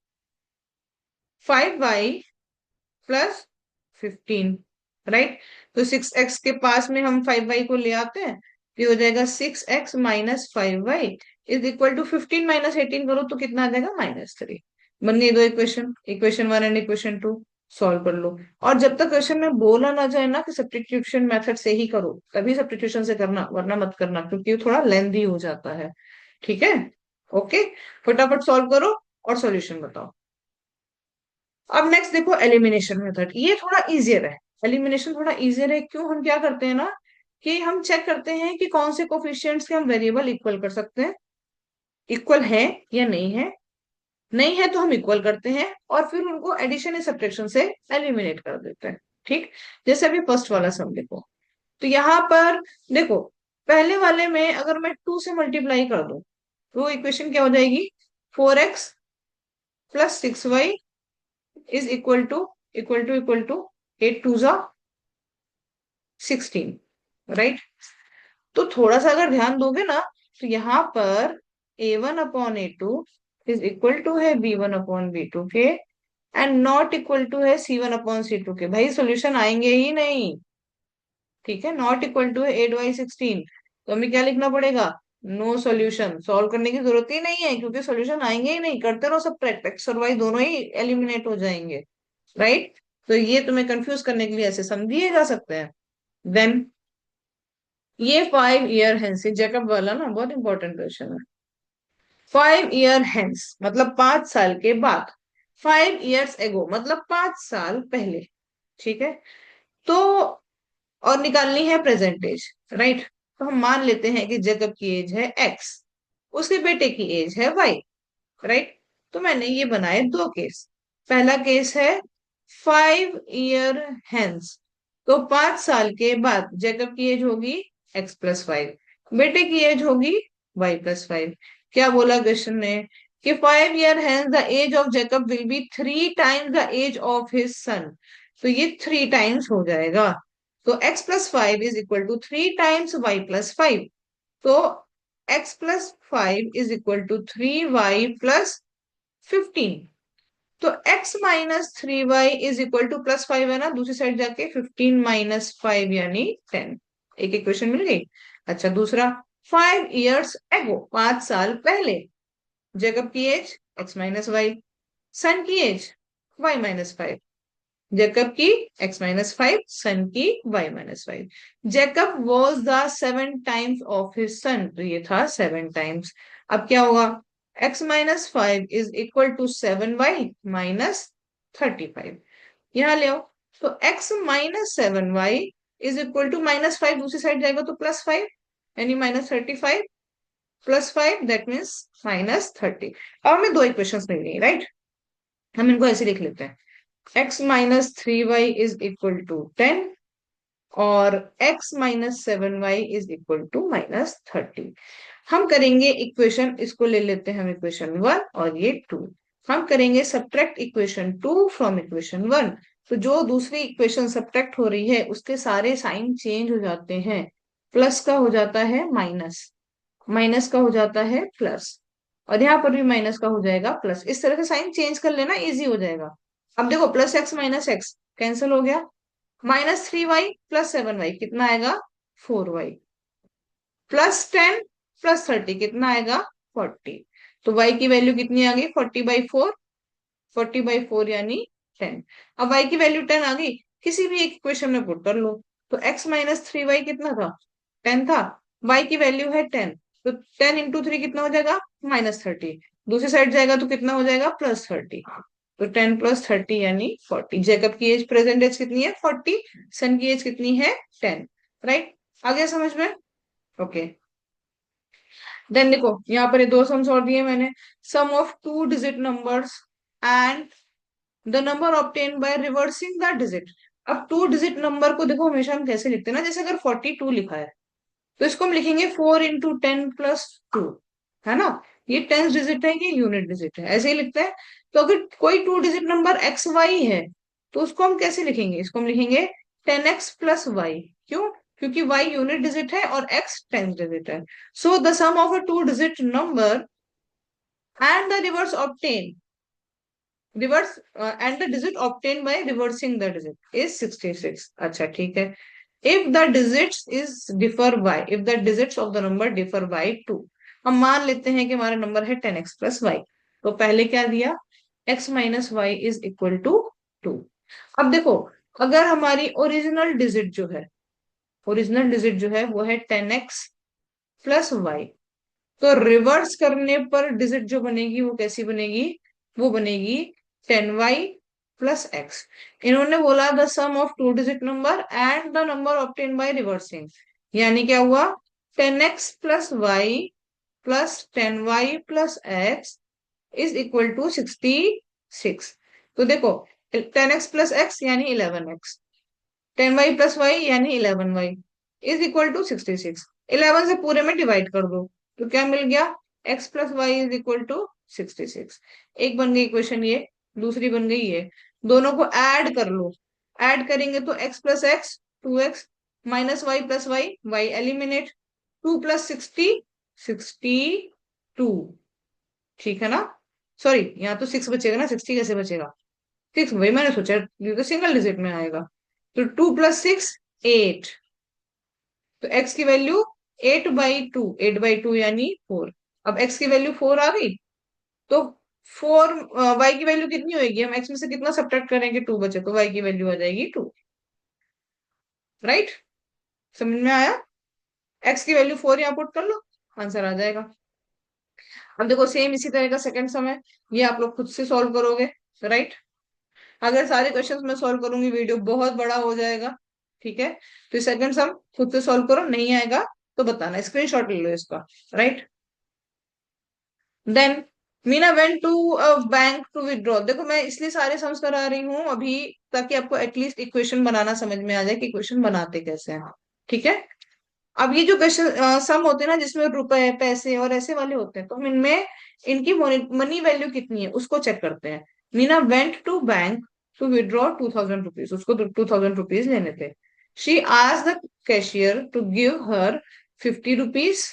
5y+15। Right. तो 6x के पास में हम 5y को ले आते हैं, ये हो जाएगा 6x minus 5y is equal to 15 - 18 करो तो कितना आ जाएगा, -3। बन गई दो equation, equation 1 and equation 2। Solve कर लो, और जब तक क्वेश्चन में बोला ना जाए ना कि सब्स्टिट्यूशन मेथड से ही करो, तभी सब्स्टिट्यूशन से करना, वरना मत करना, क्योंकि ये थोड़ा लेंथी हो जाता है। ठीक है, ओके, फटाफट सॉल्व करो और सॉल्यूशन बताओ। अब नेक्स्ट देखो एलिमिनेशन मेथड, ये थोड़ा इजियर है। एलिमिनेशन थोड़ा इजियर है, क्यों, हम क्या करते हैं ना कि हम चेक करते हैं कि कौन से कोफिशिएंट्स के हम वेरिएबल इक्वल कर सकते हैं, इक्वल है या नहीं है। नहीं है तो हम इक्वल करते हैं, और फिर उनको एडिशन या सब्ट्रैक्शन से एलिमिनेट कर देते हैं। ठीक। जैसे अभी फर्स्ट वाला सम देखो, तो यहाँ पर देखो, पहले वाले में अगर मैं 2 से मल्टीप्लाई कर दूं तो इक्वेशन क्या हो जाएगी, 4x+6y is equal to 8 2 = 16। Right. तो थोड़ा सा अगर ध्यान दोगे ना, तो यहाँ पर a1/a2 इज इक्वल टू है b1/b2 के, एंड नॉट इक्वल टू है c1/c2 के। भाई सॉल्यूशन आएंगे ही नहीं। ठीक है, नॉट इक्वल टू है 8y16, तो हमें क्या लिखना पड़ेगा, नो सॉल्यूशन। सॉल्व करने की जरूरत ही नहीं है, क्योंकि सॉल्यूशन आएंगे ही नहीं, करते रहो सब, एक्स और वाई दोनों ही एलिमिनेट हो जाएंगे। राइट। तो ये तुम्हें कंफ्यूज करने के लिए ऐसे सम दिए जा सकते हैं। देन ये 5 ईयर हेंस, जैकब वाला ना बहुत इंपॉर्टेंट क्वेश्चन है। 5 ईयर हेंस मतलब 5 साल के बाद, 5 ईयर्स एगो मतलब 5 साल पहले। ठीक है, तो और निकालनी है प्रेजेंट एज। राइट। तो हम मान लेते हैं कि जैकब की एज है एक्स, उसके बेटे की एज है वाई। राइट। तो मैंने ये बनाए दो केस। पहला केस है 5 ईयर हेंस, तो 5 साल के बाद जैकब की एज होगी x+5, बेटे की एज होगी y+5। क्या बोला क्वेश्चन ने कि 5 year hence the age of Jacob will be 3 times the age of his son. तो ये 3 टाइम्स हो जाएगा, तो x+5 is equal to 3 times y+5। तो x+5 is equal to 3y+15। तो x -3y is equal to +5 है ना, दूसरी साइड जाके 15 - 5 यानी 10। एक इक्वेशन मिल गई। अच्छा, दूसरा 5 ईयर्स एगो 5 साल पहले, जैकब की एज x - y, सन की एज y -5। जैकब की x-5, सन की y-5। Jacob was the 7 times of his son, तो ये था 7 टाइम्स। अब क्या होगा, x-5 is equal to 7y-35। यहां ले आओ, तो x-7y इज इक्वल टू -5, दूसरी साइड जाएगा तो +5, यानी -35 +5 दैट मीन्स -30। अब हमें दो इक्वेशंस मिल गई, राइट। हम इनको ऐसे लिख लेते हैं, x-3y इज इक्वल टू 10 और x-7y इज इक्वल टू -30। हम करेंगे इक्वेशन, इसको ले लेते हैं हम इक्वेशन 1 और ये 2। हम करेंगे सब्ट्रैक्ट इक्वेशन 2 फ्रॉम इक्वेशन 1। तो जो दूसरी इक्वेशन सब्ट्रैक्ट हो रही है उसके सारे साइन चेंज हो जाते हैं, प्लस का हो जाता है माइनस, माइनस का हो जाता है प्लस, और यहाँ पर भी माइनस का हो जाएगा प्लस। इस तरह से साइन चेंज कर लेना, इजी हो जाएगा। अब देखो, +x-x कैंसिल हो गया, -3y+7y कितना आएगा, 4y, +10 +30 कितना आएगा, 40। तो y की वैल्यू कितनी आ गई, 40/4, 40/4 यानी 10। अब y की वैल्यू 10 आ गई, किसी भी एक इक्वेशन में पुट कर लो। तो x-3y कितना था, 10 था, y की वैल्यू है 10, तो 10 × 3 कितना हो जाएगा, -30। दूसरी साइड जाएगा तो कितना हो जाएगा, +30। तो 10 + 30 यानी 40। जैकब की एज, प्रेजेंट एज कितनी है, 40। सन की एज कितनी है, 10। राइट, आ गया समझ में। ओके, देन देखो यहाँ पर ये दो सम्स और दिए मैंने, sum of two digit numbers and the number obtain by reversing the digit. अब टू डिजिट नंबर को देखो हमेशा हम कैसे लिखते हैं ना, जैसे अगर 42 लिखा है तो इसको हम लिखेंगे 4 × 10 + 2, है ना। ये टेंस डिजिट है, ये यूनिट डिजिट है, ऐसे ही लिखते हैं। तो अगर कोई टू डिजिट नंबर XY है तो उसको हम कैसे लिखेंगे, इसको हम लिखेंगे 10x + y। क्यों, क्योंकि y यूनिट डिजिट है और x टेंस डिजिट है। So the sum of a two digit number and the reverse and the digit obtain by reversing the digit is 66। अच्छा ठीक है, if the digits is differ by if the digits of the number differ by 2। हम मान लेते हैं कि हमारा number है 10x + y। तो पहले क्या दिया, x-y इज इक्वल टू 2। अब देखो, अगर हमारी ओरिजिनल डिजिट जो है वो है 10x + y, तो रिवर्स करने पर डिजिट जो बनेगी वो कैसी बनेगी, वो बनेगी 10y + x। इन्होंने बोला the sum of two digit number and the number obtain by reversing, यानी क्या हुआ, 10x + y + 10y + x is equal to 66। तो देखो, 10x + x यानी 11x, 10y + y यानी 11y इज इक्वल टू 66। 11 से पूरे में डिवाइड कर दो तो क्या मिल गया, x + y is equal to 66। एक बन गई इक्वेशन ये, दूसरी बन गई ये। दोनों को ऐड कर लो, ऐड करेंगे तो x + x 2x, -y + y eliminate, 2 + 60 62। ठीक है ना, सॉरी यहाँ तो 6 बचेगा ना, 60 कैसे बचेगा, 6 वही मैंने सोचा, ये तो सिंगल डिजिट में आएगा। तो 2 + 6 8, तो x की वैल्यू 8/2, 8/2 यानी 4। अब x की वैल्यू 4 आ गई, तो 4 y की वैल्यू कितनी होगी, हम x में से कितना सब्ट्रैक्ट करेंगे, 2 बचे, तो y की वैल्यू आ जाएगी 2। राइट, समझ में आया। x की वैल्यू 4 यहाँ पुट कर लो, आंसर आ जाएगा। अब देखो सेम इसी तरह का सेकंड सम है, ये आप लोग खुद से सॉल्व करोगे। राइट, अगर सारे क्वेश्चंस मैं सॉल्व करूंगी वीडियो बहुत बड़ा हो जाएगा। ठीक है, तो सेकंड सम खुद से सॉल्व करो, नहीं आएगा तो बताना, स्क्रीनशॉट ले लो इसका। Right, then Meena went to a bank to withdraw. देखो मैं इसलिए सारे सम्स करा रही हूँ अभी, ताकि आपको एटलीस्ट इक्वेशन बनाना समझ में आ जाए कि इक्वेशन बनाते कैसे हैं। ठीक है, अब ये जो क्वेश्चन सम होते हैं ना जिसमें रुपए पैसे और ऐसे वाले होते हैं, तो हम इनमें इनकी मनी वैल्यू कितनी है उसको चेक करते हैं। Meena went to bank to withdraw 2000 rupees, उसको 2000 रुपीज लेने थे। She asked the cashier to give her 50 rupees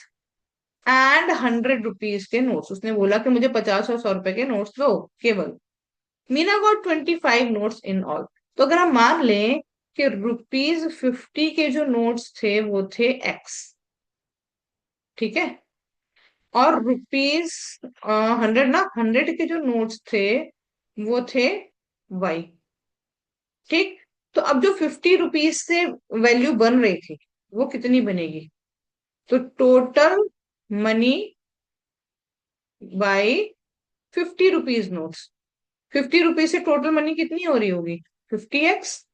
and 100 rupees के नोट्स। उसने बोला कि मुझे 50 और 100 रुपए के नोट्स दो केवल। Meena got 25 notes in all. तो अगर हम मान लें कि ₹50 के जो नोट्स थे वो थे एक्स, ठीक है, और ₹100 ना, 100 के जो नोट्स थे वो थे वाई। ठीक। तो अब जो 50 रुपीज से वैल्यू बन रही थी वो कितनी बनेगी? तो total money by 50 rupees notes. 50 rupees से टोटल मनी कितनी हो रही होगी? 50x,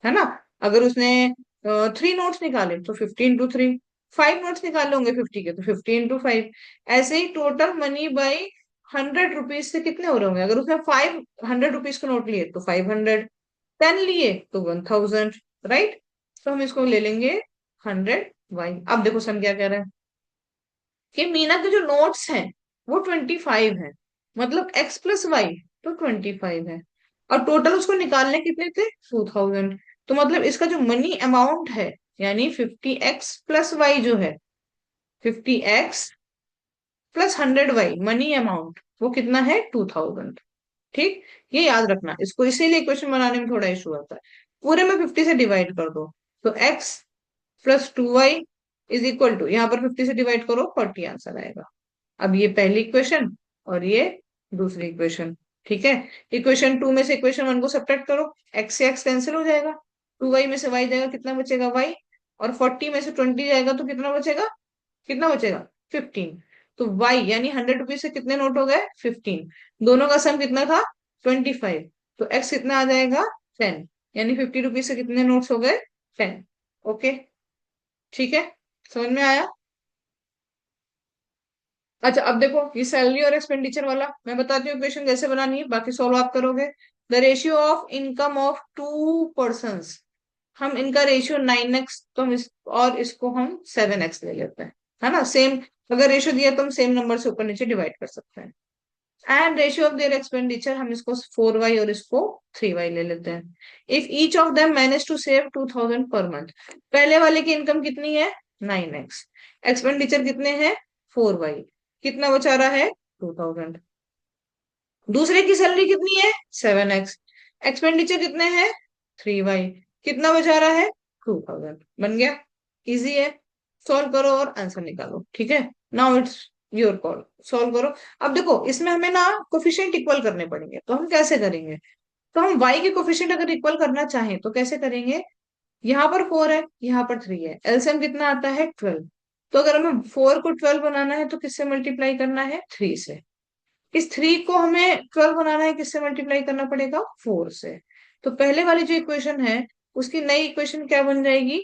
है ना। अगर उसने 3 नोट्स निकाले तो 50 × 3। 5 नोट्स निकाले होंगे 50 के, तो 50 × 5। ऐसे ही टोटल मनी बाई 100 रुपीज से कितने हो रहे होंगे? अगर उसने 500 रुपीज का नोट लिए तो 500, 10 लिए तो 1000, राइट। तो हम इसको ले लेंगे 100y। अब देखो सम क्या कह रहा है कि मीना के जो नोट्स हैं वो 25 है, मतलब x + y तो 25 है, और टोटल उसको निकालने कितने थे? 2000। तो मतलब इसका जो मनी अमाउंट है, यानी 50x + y जो है, 50x + 100y मनी अमाउंट, वो कितना है? 2000। ठीक। ये याद रखना, इसको इसीलिए क्वेश्चन बनाने में थोड़ा इशू आता है। पूरे में 50 से डिवाइड कर दो, तो x + 2y यहाँ पर 50 से डिवाइड करो, 40 आंसर आएगा। अब ये पहली इक्वेशन और ये दूसरी इक्वेशन। ठीक है। इक्वेशन 2 में से इक्वेशन 1 को सब्ट्रैक्ट करो, x से x कैंसिल हो जाएगा, 2y में से y जाएगा, कितना बचेगा? y। और 40 में से 20 जाएगा तो कितना बचेगा? कितना बचेगा? 15। तो y यानी 100 रुपीज से कितने नोट हो गए? 15। दोनों का सम कितना था? 25। तो x कितना आ जाएगा? 10। यानी 50 रुपीज से कितने नोट्स हो गए? 10। ओके। ठीक है, समझ में आया? अच्छा अब देखो, ये सैलरी और एक्सपेंडिचर वाला मैं बताती हूँ इक्वेशन कैसे बनानी है, बाकी सॉल्व आप करोगे। The ratio of income of 2 persons, हम इनका रेशियो 9x, तो हम और इसको हम 7x ले लेते हैं, है ना। सेम अगर रेशियो दिया तो हम सेम नंबर से ऊपर नीचे डिवाइड कर सकते हैं। And ratio of their expenditure, हम इसको 4y और इसको 3y ले लेते हैं। If each of them manage to save 2000 per month, पहले वाले की इनकम कितनी है? 9x, एक्सपेंडिचर कितने हैं? 4y, कितना बचा रहा है? 2000। दूसरे की सैलरी कितनी है? 7x, एक्सपेंडिचर कितने हैं? 3y, कितना बचा रहा है? 2000। बन गया, इजी है। सॉल्व करो और आंसर निकालो, ठीक है। Now it's your call, solve करो। अब देखो इसमें हमें ना कोफिशिएंट इक्वल करने पड़ेंगे, तो हम कैसे करेंगे? तो हम y के कोफिशिएंट अगर इक्वल करना चाहें तो कैसे करेंगे? यहाँ पर 4 है, यहाँ पर 3 है, एलसीएम कितना आता है? 12। तो अगर हमें 4 को 12 बनाना है तो किससे मल्टीप्लाई करना है? 3 से। इस 3 को हमें 12 बनाना है, किससे मल्टीप्लाई करना पड़ेगा? 4 से। तो पहले वाली जो इक्वेशन है उसकी नई इक्वेशन क्या बन जाएगी?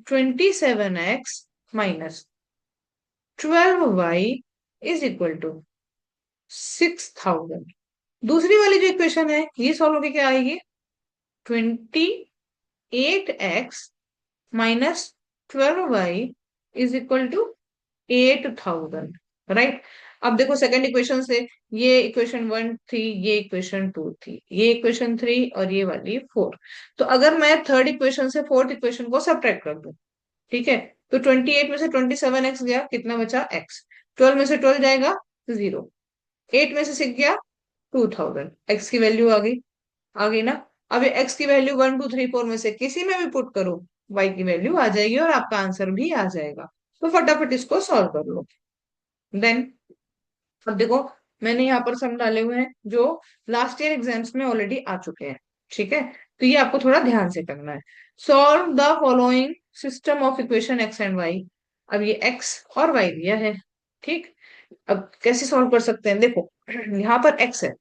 27x minus 12y is equal to 6000। दूसरी वाली जो इक्वेशन है ये सॉल्व होके क्या आएगी? 28x minus 12y is equal to 8000, right. अब देखो सेकंड इक्वेशन से, ये इक्वेशन 1 थी, ये इक्वेशन 2 थी, ये इक्वेशन 3 और ये वाली 4। तो अगर मैं थर्ड इक्वेशन से फोर्थ इक्वेशन को सब्ट्रैक्ट कर दूं, ठीक है, तो 28 में से 27x गया, कितना बचा? x। 12 में से 12 जाएगा, 0। 8 में से 6 गया, 2000। x की वैल्यू आ गई ना। अब ये x की वैल्यू 1 2 3 4 में से किसी में भी पुट करो, y की वैल्यू आ जाएगी और आपका आंसर भी आ जाएगा। तो फटाफट इसको सॉल्व कर लो। देन अब देखो, मैंने यहाँ पर सम डाले हुए हैं जो लास्ट ईयर एग्जाम्स में ऑलरेडी आ चुके हैं, ठीक है। तो ये आपको थोड़ा ध्यान से करना है। Solve the following system of equation x and y। अब ये x और y दिया है, ठीक। अब कैसे सॉल्व कर सकते हैं? देखो यहाँ पर x है,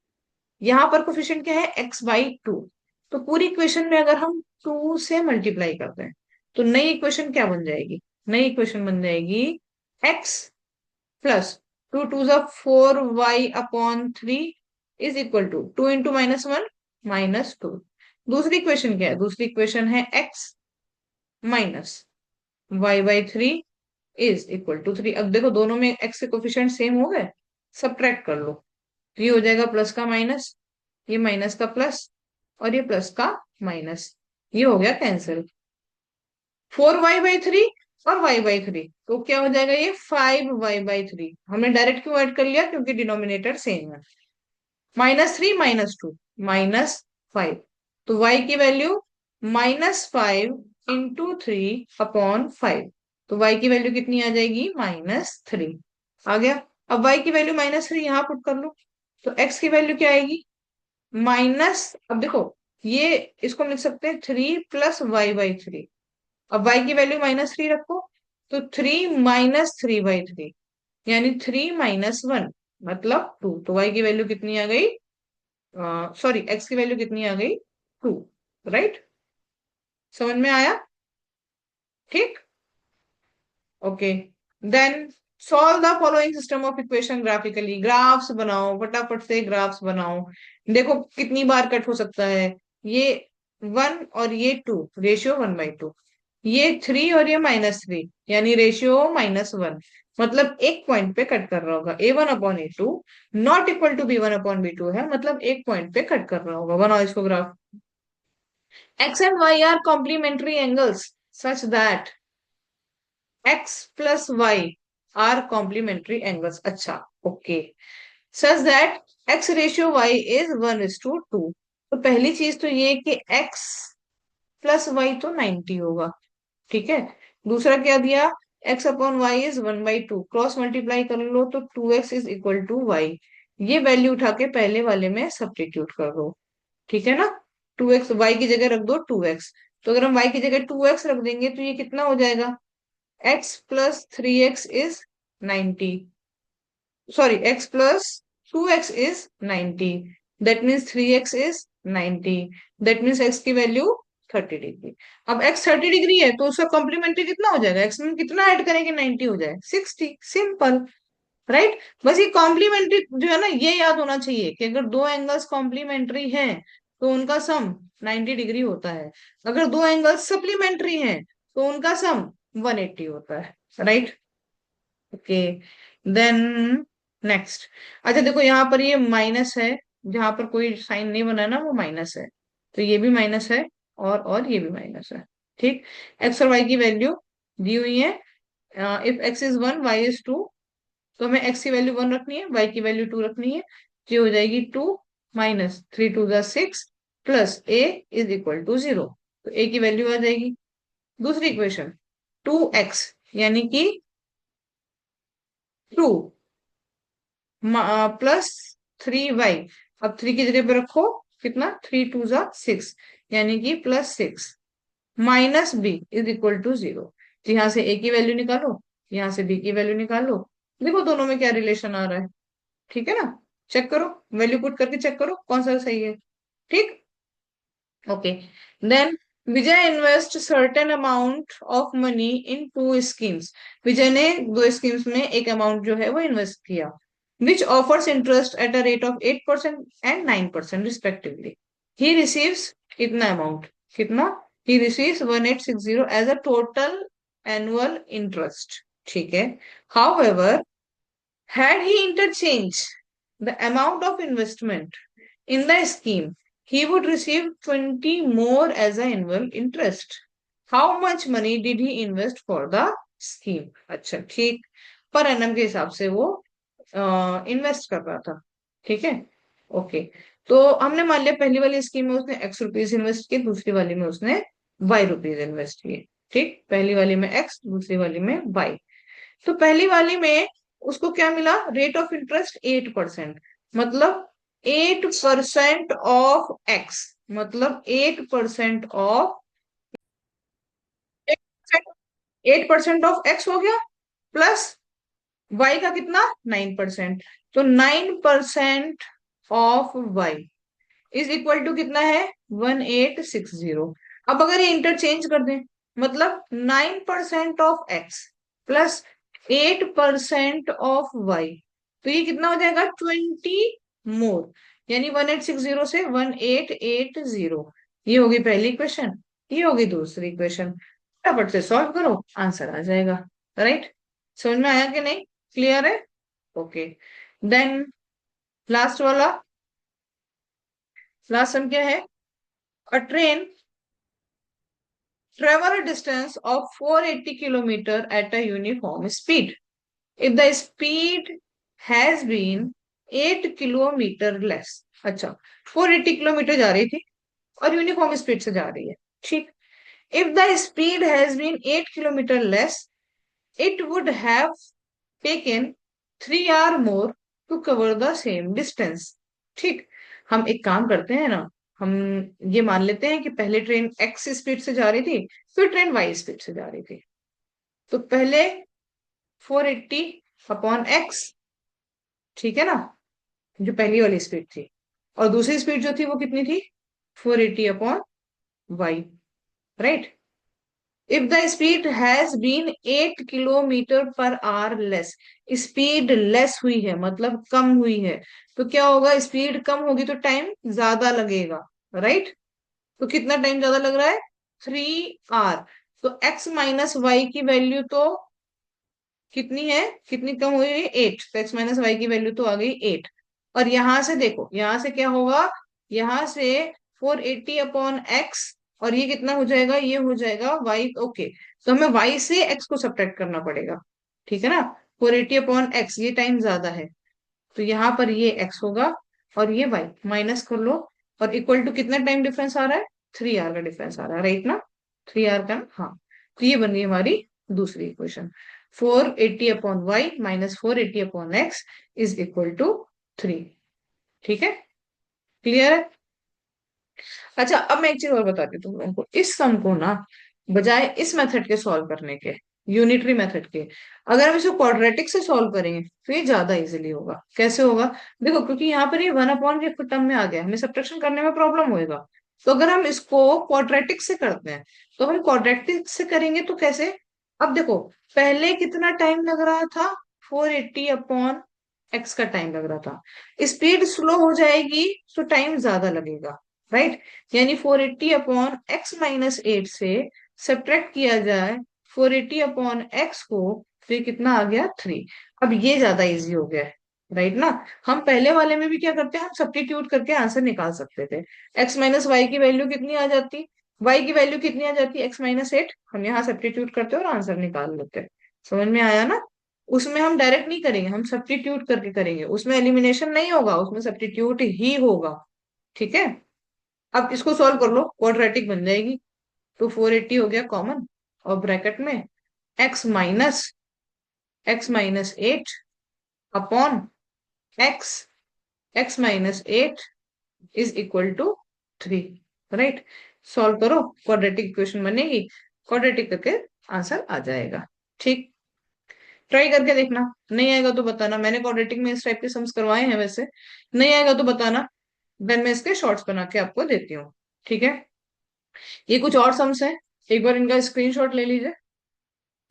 यहाँ पर कोफिशिएंट क्या है? x/2। तो पूरी इक्वेशन में अगर हम 2 से मल्टीप्लाई करते हैं तो नई इक्वेशन क्या बन जाएगी? नई इक्वेशन बन जाएगी x plus 2 2 4y/3 is equal to 2 × -1 -2। दूसरी इक्वेशन क्या है? दूसरी इक्वेशन है x minus y/3 is equal to 3। अब देखो दोनों में x के कोफिशिएंट सेम हो गए, सब्ट्रैक्ट कर लो, तो ये हो जाएगा प्लस का माइनस, ये माइनस का प्लस, और ये प्लस का माइनस, ये हो गया कैंसिल। 4y/3 और y/3, तो क्या हो जाएगा? ये 5y/3। हमने डायरेक्ट क्यों ऐड कर लिया? क्योंकि डिनोमिनेटर सेम है। -3 -2 -5, तो y की वैल्यू -5 × 3/5। तो y की वैल्यू कितनी आ जाएगी? -3 आ गया। अब y की वैल्यू -3 यहाँ पुट कर लो, तो x की वैल्यू क्या आएगी? माइनस, अब देखो ये इसको हम लिख सकते हैं 3 + y/3। अब y की वैल्यू -3 रखो, तो 3 - 3/3, यानी 3 - 1, मतलब 2। तो y की वैल्यू कितनी आ गई, सॉरी x की वैल्यू कितनी आ गई, 2। राइट, समझ में आया? ठीक, okay. Then solve the following system of equation graphically. Graphs बनाओ, फटाफट से ग्राफ्स बनाओ। देखो कितनी बार कट हो सकता है, ये 1 और ये 2, रेशियो 1/2। ये 3 और ये -3, यानी रेशियो -1। मतलब एक पॉइंट पे कट कर रहा होगा, A1/A2 not equal to B1/B2 है, मतलब एक पॉइंट पे कट कर रहा होगा। बनाओ इसको graph. X and Y are complementary angles such that x plus y are complementary angles. अच्छा, okay. Such that x ratio y is 1:2। तो पहली चीज तो ये कि x प्लस वाई तो 90 होगा, ठीक है। दूसरा क्या दिया, x/y is 1/2, क्रॉस मल्टीप्लाई कर लो तो 2x = y। ये वैल्यू उठा के पहले वाले में सब्स्टिट्यूट कर दो, ठीक है ना। 2x y की जगह रख दो 2x। तो अगर हम y की जगह 2x रख देंगे तो ये कितना हो जाएगा, x + 3x is 90, sorry x + 2x is 90, that means 3x is 90, that means x की वैल्यू 30 डिग्री। अब x 30 डिग्री है तो उसका कॉम्प्लीमेंट्री कितना हो जाएगा, x में कितना ऐड करेंगे 90 हो जाए 60, सिंपल। राइट, बस ये कॉम्प्लीमेंट्री जो है ना, ये याद होना चाहिए कि अगर दो एंगल्स कॉम्प्लीमेंट्री हैं तो उनका सम 90 डिग्री होता है। अगर दो एंगल्स सप्लीमेंट्री हैं तो उनका सम 180 होता है। Right, okay. देन नेक्स्ट, अच्छा देखो यहाँ पर ये माइनस है, जहां पर कोई साइन नहीं बना ना वो माइनस है, तो ये भी माइनस है, और ये भी माइनस है। ठीक, एक्स और वाई की वैल्यू दी हुई है। If X is 1, Y is 2, तो हमें एक्स की वैल्यू 1 रखनी है, वाई की वैल्यू 2 रखनी है। तो ये हो जाएगी 2 - 3 × 2 = 6 प्लस ए = 0। तो ए की वैल्यू आ जाएगी। दूसरी इक्वेशन, 2x यानी कि 2 +3y। अब 3 की जगह पे रखो, कितना, 3 × 2 = 6, यानी कि +6 माइनस बी = 0। तो यहाँ से ए की वैल्यू निकालो, यहाँ से बी की वैल्यू निकालो। देखो दोनों में क्या रिलेशन आ रहा है, ठीक है ना। चेक करो, वैल्यू पुट करके चेक करो कौन सा सही है। ठीक, okay. Then Vijay invest certain amount of money in 2 schemes. Vijay ने 2 स्कीम्स में एक अमाउंट जो है वो इन्वेस्ट किया, which offers interest at a rate of 8% and 9% respectively. He receives इतना अमाउंट, कितना, he receives 1860 as a total annual interest, ठीक है। However, had he interchanged the amount of investment in the scheme, he would receive 20 more as a annual interest. How much money did he invest for the scheme? अच्छा, ठीक, per annum के हिसाब से वो invest कर रहा था, ठीक है, ओके। तो हमने मान लिया पहली वाली स्कीम में उसने एक्स रुपीज इन्वेस्ट किए, दूसरी वाली में उसने वाई रुपीज इन्वेस्ट किए। ठीक, पहली वाली में एक्स, दूसरी वाली में वाई। तो पहली वाली में उसको क्या मिला, रेट ऑफ इंटरेस्ट 8%, मतलब 8% ऑफ एक्स, मतलब 8% ऑफ 8% ऑफ एक्स हो गया, प्लस वाई का कितना, 9%। तो 9% of Y is equal to कितना है, 1860। अब अगर ये इंटरचेंज कर दें, मतलब 9% of X plus 8% of Y, तो ये कितना हो जाएगा, 20 मोर, यानी 1860 से 1880। ये होगी पहली इक्वेशन, ये होगी दूसरी इक्वेशन। फटाफट से सॉल्व करो, आंसर आ जाएगा। राइट, समझ में आया कि नहीं, क्लियर है, ओके। देन लास्ट वाला, लास्ट सम क्या है, a train travel a distance of 480 kilometer at a uniform speed. If the speed has been 8 kilometre less, अच्छा 480 किलोमीटर जा रही थी और यूनिफॉर्म स्पीड से जा रही है, ठीक। If the speed has been 8 kilometre less, it would have taken 3 hours more to cover the same distance. ठीक, हम एक काम करते हैं ना, हम ये मान लेते हैं कि पहले ट्रेन एक्स स्पीड से जा रही थी, फिर ट्रेन वाई स्पीड से जा रही थी। तो पहले 480 अपॉन एक्स, ठीक है ना, जो पहली वाली स्पीड थी। और दूसरी स्पीड जो थी वो कितनी थी, 480 upon Y, right. If the speed has been 8 kilometre per hour less, speed less हुई है मतलब कम हुई है, तो क्या होगा, स्पीड कम होगी तो टाइम ज्यादा लगेगा, राइट। तो कितना टाइम ज्यादा लग रहा है, 3 आवर। तो x माइनस वाई की वैल्यू तो कितनी है, कितनी कम हुई है, 8, तो x माइनस वाई की वैल्यू तो आ गई 8। और यहां से देखो, यहां से क्या होगा, यहां से 480 अपॉन एक्स, और ये कितना हो जाएगा, ये हो जाएगा y, ओके। तो हमें y से x को सब्ट्रैक्ट करना पड़ेगा, ठीक है ना। 480 अपॉन एक्स, ये टाइम ज्यादा है, तो यहाँ पर ये x होगा, और ये y माइनस कर लो, और इक्वल टू कितना टाइम डिफरेंस आ रहा है, 3 आवर का डिफरेंस आ रहा है, राइट ना। 3 आवर का, हाँ। तो ये बन गई हमारी दूसरी equation, 480 upon Y minus 480 upon X is equal to 3। ठीक है, क्लियर है। अच्छा, अब मैं एक चीज और बताती हूँ तुम लोगों को, इस सम को ना, बजाय इस मेथड के सॉल्व करने के, यूनिटरी मेथड के, अगर हम इसको क्वाड्रेटिक से सॉल्व करेंगे तो ये ज्यादा इजीली होगा। कैसे होगा, देखो, क्योंकि यहाँ पर ये 1 अपॉन के टर्म में आ गया, हमें सब्ट्रैक्शन करने में प्रॉब्लम होएगा। तो अगर हम इसको क्वाड्रेटिक से करते हैं, तो हम क्वाड्रेटिक से करेंगे तो कैसे, अब देखो, पहले कितना टाइम लग रहा था, 480 अपॉन एक्स का टाइम लग रहा था। स्पीड स्लो हो जाएगी तो टाइम ज्यादा लगेगा, राइट। यानी 480 अपॉन एक्स माइनस 8 से सब्ट्रैक्ट किया जाए 480 अपॉन एक्स को, तो ये कितना आ गया, 3। अब ये ज्यादा इजी हो गया है, राइट ना। हम पहले वाले में भी क्या करते हैं, हम सब्स्टिट्यूट करके आंसर निकाल सकते थे। एक्स माइनस वाई की वैल्यू कितनी आ जाती, वाई की वैल्यू कितनी आ जाती, एक्स माइनस 8, हम यहाँ सब्स्टिट्यूट करते और आंसर निकाल लेते। समझ में आया ना। उसमें हम डायरेक्ट नहीं करेंगे, हम सब्स्टिट्यूट करके करेंगे, उसमें एलिमिनेशन नहीं होगा, उसमें सब्स्टिट्यूट ही होगा, ठीक है। अब इसको सॉल्व कर लो, क्वाड्रेटिक बन जाएगी। तो 480 हो गया कॉमन, और ब्रैकेट में X minus 8 upon X, X minus 8 is equal to 3, right. Solve करो, क्वाड्रेटिक इक्वेशन बनेगी, क्वाड्रेटिक करके आंसर आ जाएगा। ठीक, ट्राई करके देखना, नहीं आएगा तो बताना। मैंने क्वाड्रेटिक में इस टाइप के सम्स करवाए हैं वैसे, नहीं आएगा तो बताना, देन मैं इसके शॉर्ट्स बना के आपको देती हूँ, ठीक है। ये कुछ और सम्स है, एक बार इनका स्क्रीनशॉट ले लीजिए।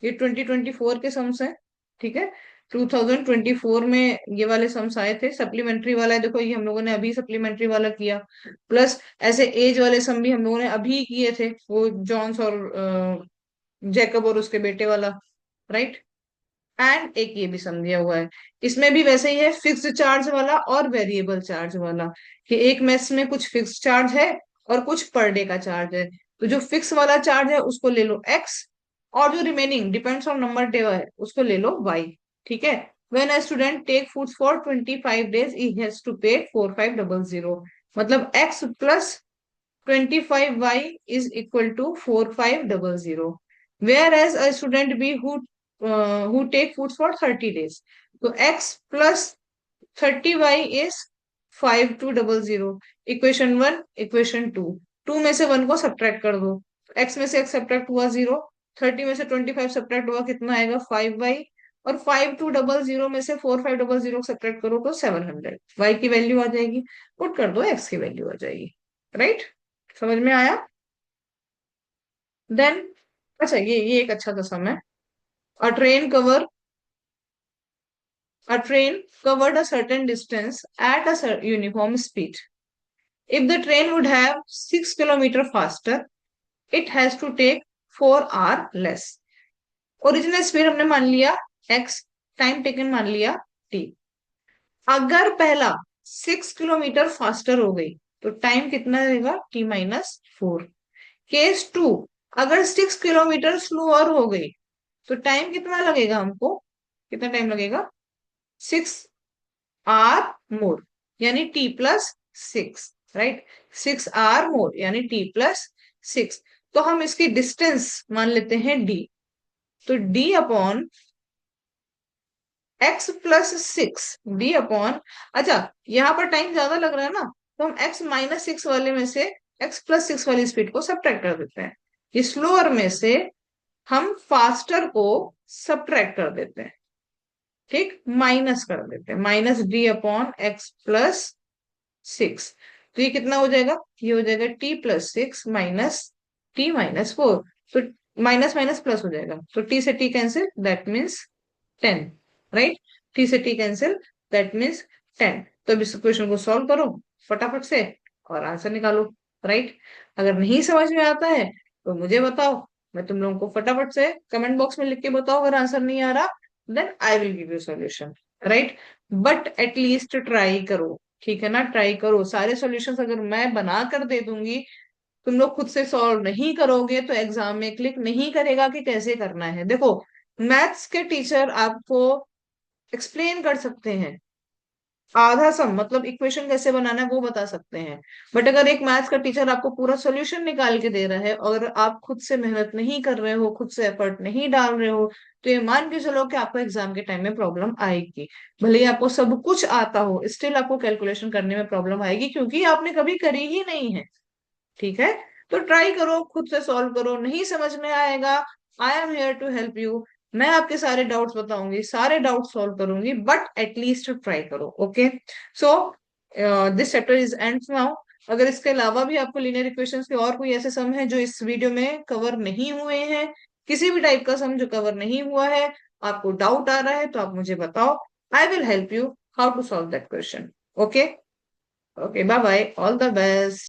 ये 2024 के सम्स हैं, ठीक है। 2024 में ये वाले सम्स आए थे, सप्लीमेंट्री वाला है, देखो ये हम लोगों ने अभी सप्लीमेंट्री वाला किया, प्लस ऐसे एज वाले सम भी हम लोगों ने अभी किए थे, वो जॉन्स और जैकब और उसके बेटे वाला, राइट। एंड एक ये भी सम दिया हुआ है, इसमें भी वैसे ही है, फिक्स्ड चार्ज वाला और वेरिएबल चार्ज वाला, कि एक मेस में कुछ फिक्स चार्ज है और कुछ पर डे का चार्ज है। तो जो फिक्स वाला चार्ज है उसको ले लो एक्स, और जो remaining depends on number day है उसको ले लो वाई, ठीक है। When a student take food for 25 days he has to pay 4500, मतलब X plus 25y is equal to 4500, whereas a student B who take foods for 30 days, तो x plus 30y is 5200। Equation 1, equation 2, 2 में से 1 को subtract कर दो, x में से x subtract हुआ 0, 30 में से 25 सब्ट्रैक्ट हुआ, कितना आएगा 5y, और 5200 में से 4500 सब्ट्रैक्ट करो तो 700, y की वैल्यू आ जाएगी, पुट कर दो x की वैल्यू आ जाएगी, राइट। समझ में आया। देन, अच्छा, ये एक अच्छा सा सम है। अ train cover a train covered a certain distance at a uniform speed. If the train would have 6 kilometer faster, it has to take 4 hour less. Original speed हमने मान लिया x, टाइम टेकन मान लिया t। अगर पहला 6 kilometre faster हो गई तो टाइम कितना रहेगा, t-4। केस 2, अगर 6 किलोमीटर स्लोअर हो गई तो टाइम कितना लगेगा हमको, कितना टाइम लगेगा, 6 आर मोर, यानी t+6, राइट। 6 आर मोर यानी t+6। तो हम इसकी डिस्टेंस मान लेते हैं d, तो d upon x+6, D upon, अच्छा यहाँ पर टाइम ज्यादा लग रहा है ना, तो हम x-6 वाले में से x+6 वाली स्पीड को सब्ट्रैक्ट कर देते हैं। ये स्लोअर में से हम फास्टर को सब्ट्रैक्ट कर देते हैं, ठीक, माइनस कर देते हैं, -d/x+6। तो ये कितना हो जाएगा, ये हो जाएगा t+6 -t-4। तो माइनस माइनस प्लस हो जाएगा, तो t से t cancel, that means 10, right. t से t कैंसिल, दैट मीन्स 10। तो अब इस क्वेश्चन को सॉल्व करो फटाफट से और आंसर निकालो, राइट। अगर नहीं समझ में आता है तो मुझे बताओ, मैं तुम लोगों को फटाफट से कमेंट बॉक्स में लिख के बताओ अगर आंसर नहीं आ रहा, then I will give you solution, right. But at least try करो, ठीक है ना, ट्राई करो। सारे सॉल्यूशंस अगर मैं बना कर दे दूंगी, तुम लोग खुद से सॉल्व नहीं करोगे तो एग्जाम में क्लिक नहीं करेगा कि कैसे करना है। देखो, मैथ्स के टीचर आपको एक्सप्लेन कर सकते हैं, आधा सम मतलब इक्वेशन कैसे बनाना है वो बता सकते हैं, बट अगर एक मैथ्स का टीचर आपको पूरा सॉल्यूशन निकाल के दे रहा है और आप खुद से मेहनत नहीं कर रहे हो, खुद से एफर्ट नहीं डाल रहे हो, तो ये मान के चलो कि आपको एग्जाम के टाइम में प्रॉब्लम आएगी। भले ही आपको सब कुछ आता हो, स्टिल आपको कैलकुलेशन करने में प्रॉब्लम आएगी, क्योंकि आपने कभी करी ही नहीं है, ठीक है। तो ट्राई करो, खुद से सॉल्व करो, नहीं समझ में आएगा, I am here to help you. मैं आपके सारे डाउट्स बताऊंगी, सारे डाउट्स सॉल्व करूंगी, बट एटलीस्ट ट्राई करो, okay. So this chapter is end now. अगर इसके अलावा भी आपको लीनियर इक्वेशंस के और कोई ऐसे सम है जो इस वीडियो में कवर नहीं हुए हैं, किसी भी टाइप का सम जो कवर नहीं हुआ है, आपको डाउट आ रहा है, तो आप मुझे बताओ, I will help you how to solve that question, okay. Okay, bye bye, all the best.